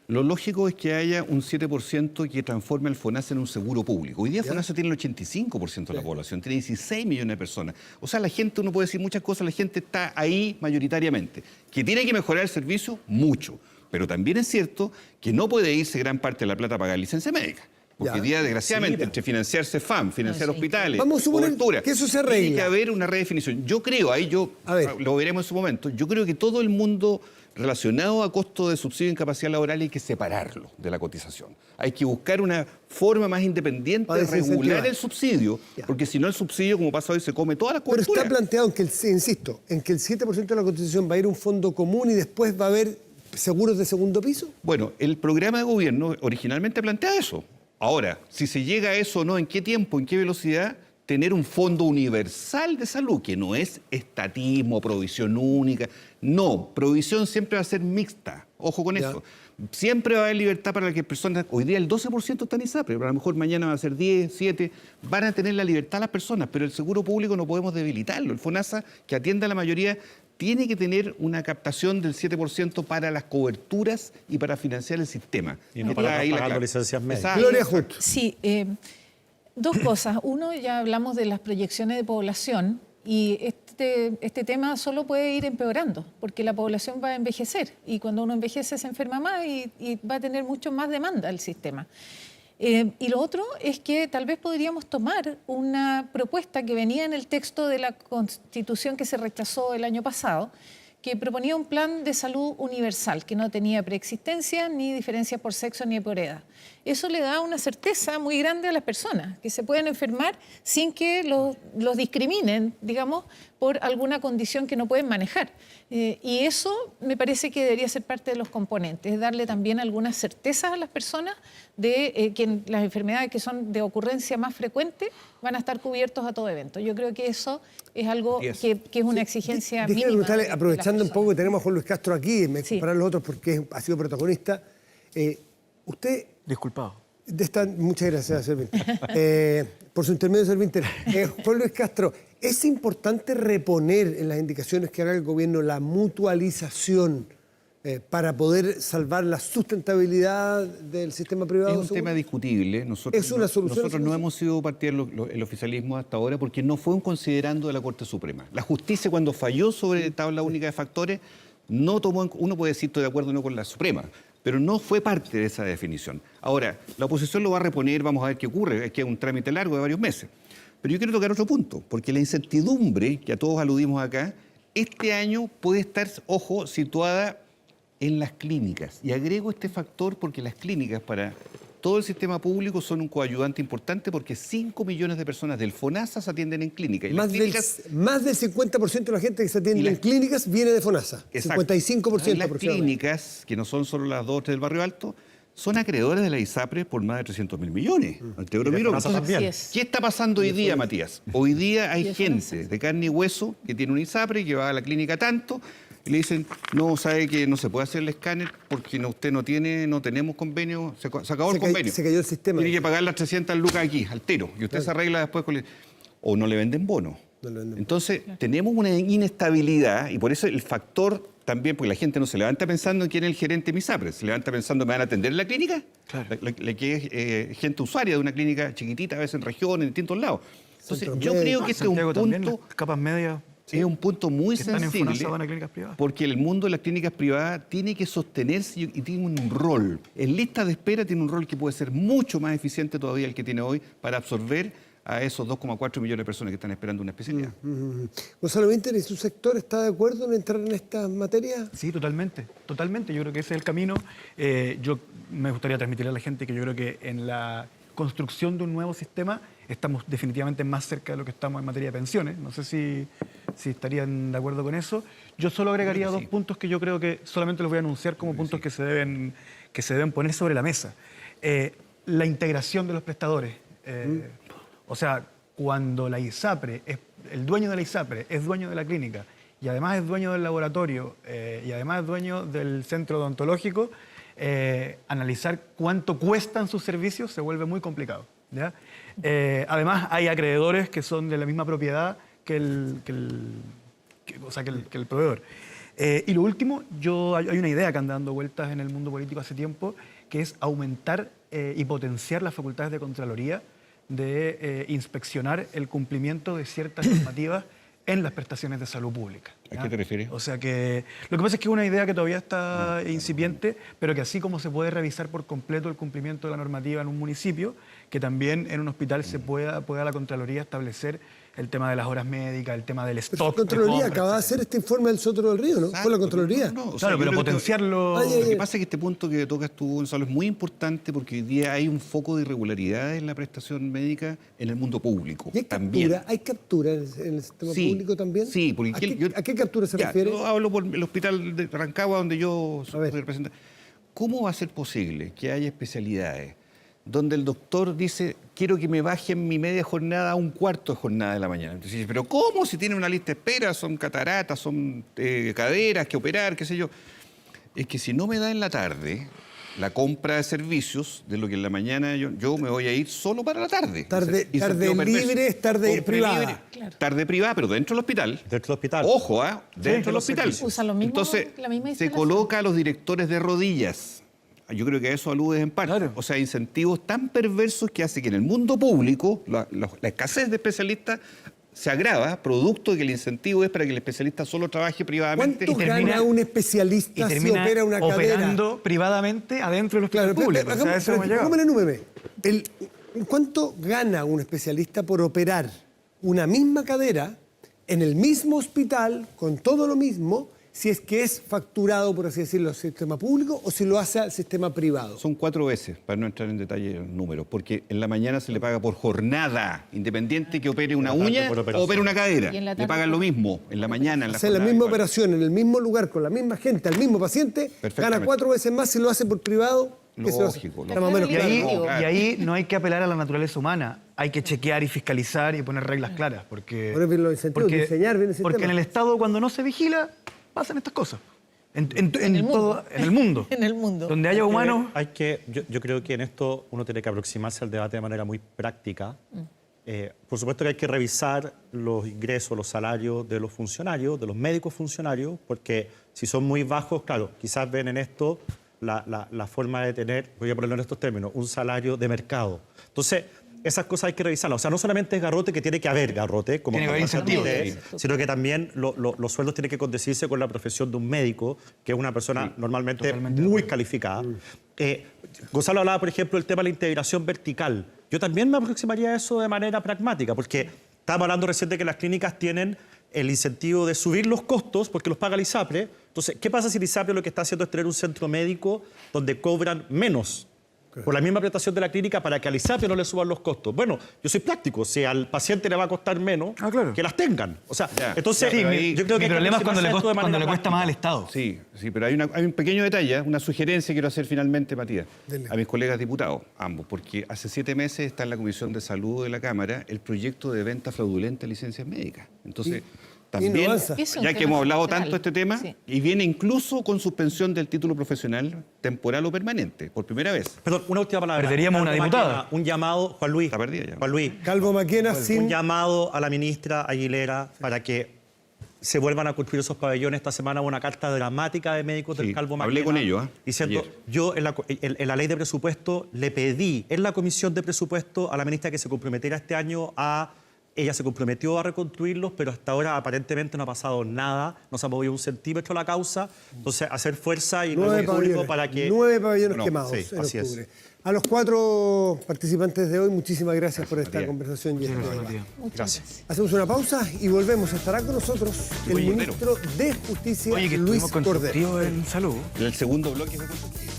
Lo lógico es que haya un 7% que transforme al FONASA en un seguro público. Hoy día FONASA tiene el 85% de la población, tiene 16 millones de personas. O sea, la gente, uno puede decir muchas cosas, la gente está ahí mayoritariamente. ¿Que tiene que mejorar el servicio? Mucho. Pero también es cierto que no puede irse gran parte de la plata a pagar licencia médica. Porque Ya. hoy día, desgraciadamente, entre financiarse FAM, financiar sí. hospitales, Vamos a suponer cobertura, que eso se tiene arregla. que haber una redefinición. Yo creo, A ver. lo veremos en su momento, yo creo que todo el mundo relacionado a costo de subsidio de incapacidad laboral hay que separarlo de la cotización. Hay que buscar una forma más independiente Para de regular desincentivar. el subsidio, Ya. porque si no el subsidio, como pasa hoy, se come toda la Pero cobertura. está planteado, insisto, en que el 7% de la cotización va a ir a un fondo común y después va a haber seguros de segundo piso. Bueno, el programa de gobierno originalmente plantea eso. Ahora, si se llega a eso o no, ¿en qué tiempo, en qué velocidad? Tener un fondo universal de salud, que no es estatismo, provisión única. No, provisión siempre va a ser mixta. Ojo con eso. Siempre va a haber libertad para que personas... Hoy día el 12% está en ISAPRE, pero a lo mejor mañana va a ser 10, 7. Van a tener la libertad las personas, pero el seguro público no podemos debilitarlo. El FONASA, que atiende a la mayoría, tiene que tener una captación del 7% para las coberturas y para financiar el sistema. Y no para pagar las licencias médicas. Gloria Hood. Sí, dos cosas. Uno, ya hablamos de las proyecciones de población y este tema solo puede ir empeorando porque la población va a envejecer y cuando uno envejece se enferma más y va a tener mucho más demanda el sistema. Y lo otro es que tal vez podríamos tomar una propuesta que venía en el texto de la Constitución que se rechazó el año pasado, que proponía un plan de salud universal, que no tenía preexistencia, ni diferencias por sexo, ni por edad. Eso le da una certeza muy grande a las personas, que se pueden enfermar sin que los discriminen, digamos, por alguna condición que no pueden manejar. Y eso me parece que debería ser parte de los componentes, darle también algunas certezas a las personas de que las enfermedades que son de ocurrencia más frecuente van a estar cubiertos a todo evento. Yo creo que eso es algo que es una exigencia Déjeme mínima. preguntarle, aprovechando un poco que tenemos a Juan Luis Castro aquí, me Sí. comparar a los otros porque ha sido protagonista. Usted, Disculpado. muchas gracias, Servín. Por su intermedio, Servín. Juan Luis Castro, ¿es importante reponer en las indicaciones que haga el gobierno la mutualización para poder salvar la sustentabilidad del sistema privado? Es un tema discutible. ¿Es una solución? Nosotros no hemos sido partidario del oficialismo hasta ahora porque no fue un considerando de la Corte Suprema. La justicia, cuando falló sobre tabla única de factores, no tomó, uno puede decir estoy de acuerdo o no con la Suprema, pero no fue parte de esa definición. Ahora, la oposición lo va a reponer, vamos a ver qué ocurre, es que es un trámite largo de varios meses. Pero yo quiero tocar otro punto, porque la incertidumbre que a todos aludimos acá, este año puede estar, ojo, situada en las clínicas. Y agrego este factor porque las clínicas para todo el sistema público son un coayudante importante porque 5 millones de personas del FONASA se atienden en clínicas. Y Más del 50% de la gente que se atiende en clínicas viene de FONASA. Exacto. 55% Y las aproximadamente. clínicas, que no son solo las 2 o 3 del Barrio Alto, son acreedoras de la ISAPRE por más de 300.000 millones. Te lo miro. FONASA Entonces, también. Así es. ¿qué está pasando hoy día, Matías? Hoy día hay Y el gente FONASA. de carne y hueso que tiene un ISAPRE, que va a la clínica tanto, y le dicen, no, sabe que no se puede hacer el escáner porque usted no tenemos convenio, se acabó el convenio. Se cayó el sistema. Tiene que pagar las 300 lucas aquí, al tiro, y usted se arregla después con o no le venden bono. No le venden. Entonces, tenemos una inestabilidad y por eso el factor también, porque la gente no se levanta pensando en quién es el gerente de MISAPRE, se levanta pensando, ¿me van a atender en la clínica? Claro. La que es gente usuaria de una clínica chiquitita, a veces en regiones, en distintos lados. Entonces, Centro yo médico. creo que este es un Santiago también, punto... las capas medias Es un punto muy que están en sensible FONASA van a clínicas privadas. porque el mundo de las clínicas privadas tiene que sostenerse y tiene un rol. En lista de espera tiene un rol que puede ser mucho más eficiente todavía el que tiene hoy para absorber a esos 2,4 millones de personas que están esperando una especialidad. Gonzalo Winter, ¿y su sector está de acuerdo en entrar en esta materia? Sí, totalmente, totalmente. Yo creo que ese es el camino. Yo me gustaría transmitirle a la gente que yo creo que en la construcción de un nuevo sistema estamos definitivamente más cerca de lo que estamos en materia de pensiones. No sé si estarían de acuerdo con eso. Yo solo agregaría dos puntos que yo creo que solamente los voy a anunciar como puntos que se deben poner sobre la mesa. La integración de los prestadores. O sea, cuando la ISAPRE, el dueño de la ISAPRE es dueño de la clínica y además es dueño del laboratorio y además es dueño del centro odontológico, analizar cuánto cuestan sus servicios se vuelve muy complicado, ¿ya? Además, hay acreedores que son de la misma propiedad que el proveedor. Y lo último, hay una idea que anda dando vueltas en el mundo político hace tiempo, que es aumentar y potenciar las facultades de Contraloría de inspeccionar el cumplimiento de ciertas normativas en las prestaciones de salud pública. ¿A qué te refieres? O sea que lo que pasa es que es una idea que todavía está incipiente, pero que así como se puede revisar por completo el cumplimiento de la normativa en un municipio, que también en un hospital se pueda la Contraloría establecer el tema de las horas médicas, el tema del Pero stock. la de Contraloría compra, acaba de hacer este informe del Sotero del Río, ¿no? Fue la Contraloría. No, Claro, pero yo creo que potenciarlo. Lo que pasa es que este punto que tocas tú, Gonzalo, es muy importante porque hoy día hay un foco de irregularidades en la prestación médica en el mundo público. ¿Y hay también. captura? ¿Hay captura en el sistema Sí, público también? sí, porque ¿A qué captura se Ya, refiere? Yo hablo por el hospital de Rancagua, donde yo A ver. soy representante. ¿Cómo va a ser posible que haya especialidades donde el doctor dice, quiero que me bajen mi media jornada a un cuarto de jornada de la mañana. Entonces dice, pero ¿cómo? Si tiene una lista de espera, son cataratas, son caderas que operar, qué sé yo. Es que si no me da en la tarde la compra de servicios, de lo que en la mañana yo me voy a ir solo para la tarde. Tarde Incentivo perverso. libre es tarde Compra privada. libre, Claro. Tarde privada, pero dentro del hospital. Dentro del hospital. Ojo, dentro del hospital. Usa lo mismo, Entonces, la misma se instalación. coloca a los directores de rodillas. Yo creo que a eso aludes en parte. Claro. O sea, incentivos tan perversos que hace que en el mundo público la escasez de especialistas se agrava, producto de que el incentivo es para que el especialista solo trabaje privadamente. ¿Cuánto Y termina- gana un Y especialista si termina opera una cadera? operando privadamente adentro del hospital Claro, público. O sea, eso hemos llegado. póngale número. ¿Cuánto gana un especialista por operar una misma cadera en el mismo hospital, con todo lo mismo, si es que es facturado, por así decirlo, al sistema público o si lo hace al sistema privado? Son 4 veces, para no entrar en detalle en números, porque en la mañana se le paga por jornada, independiente que opere una uña por o operación. opere una cadera. Y en la Le tarde pagan lo mismo, en la mañana, en la Hacer la jornada misma igual. operación en el mismo lugar, con la misma gente, al mismo paciente, gana Perfectamente. 4 veces más si lo hace por privado. Que si lo hace- Lógico, Está más o menos Y lógico. ahí, claro. Claro. claro. y ahí no hay que apelar a la naturaleza humana, hay que chequear y fiscalizar y poner reglas claras. Porque, Poner bien los incentivos, diseñar bien el porque sistema. en el Estado, cuando no se vigila, pasan estas cosas. En el mundo. todo, en el mundo. En el mundo. Donde haya humanos. Yo creo que en esto uno tiene que aproximarse al debate de manera muy práctica. Por supuesto que hay que revisar los ingresos, los salarios de los funcionarios, de los médicos funcionarios, porque si son muy bajos, claro, quizás ven en esto la forma de tener, voy a ponerlo en estos términos, un salario de mercado. Entonces, esas cosas hay que revisarlas. O sea, no solamente es garrote, que tiene que haber garrote, como Tiene que haber incentivos. sino que también los sueldos tienen que condecirse con la profesión de un médico, que es una persona normalmente muy calificada. Gonzalo hablaba, por ejemplo, del tema de la integración vertical. Yo también me aproximaría a eso de manera pragmática, porque estábamos hablando recién de que las clínicas tienen el incentivo de subir los costos porque los paga el ISAPRE. Entonces, ¿qué pasa si el ISAPRE lo que está haciendo es tener un centro médico donde cobran menos por la misma prestación de la clínica para que al ISAPRE no le suban los costos? Bueno, yo soy práctico. Si al paciente le va a costar menos, claro. que las tengan. O sea, Ya. entonces, Sí, yo creo que Mi hay que problema es cuando le, aproximarse a esto de cuando le manera cuesta más al Estado. Sí, pero hay un pequeño detalle, una sugerencia que quiero hacer finalmente, Matías, Dele. a mis colegas diputados, ambos, porque hace 7 meses está en la Comisión de Salud de la Cámara el proyecto de venta fraudulenta de licencias médicas. Entonces, y no también, avanza. Es un ya que tema hemos hablado central, tanto de este tema, sí. y viene incluso con suspensión del título profesional temporal o permanente, por primera vez. Perdón, una última palabra. Perderíamos una Calvo diputada. Maquena, un llamado, Juan Luis. Está perdida ya. Juan Luis, Calvo Maquena un sin... llamado a la ministra Aguilera para que se vuelvan a construir esos pabellones. Esta semana hubo una carta dramática de médicos del Sí, Calvo Maquena. hablé con ellos, Diciendo, ayer. yo en la ley de presupuesto le pedí en la comisión de presupuesto a la ministra que se comprometiera este año a... Ella se comprometió a reconstruirlos, pero hasta ahora aparentemente no ha pasado nada, no se ha movido un centímetro la causa. Entonces, hacer fuerza y 9 nuevo público pabellones, para que... 9 pabellones No, quemados sí, en así es. octubre. A los 4 participantes de hoy, muchísimas gracias por esta Matías. conversación. Y este debate. Muchas gracias. Hacemos una pausa y volvemos. Estará con nosotros el Oye, ministro de Justicia, Oye, que Luis estuvimos Cordero. constructivos en salud. En el segundo bloque fue constructivo.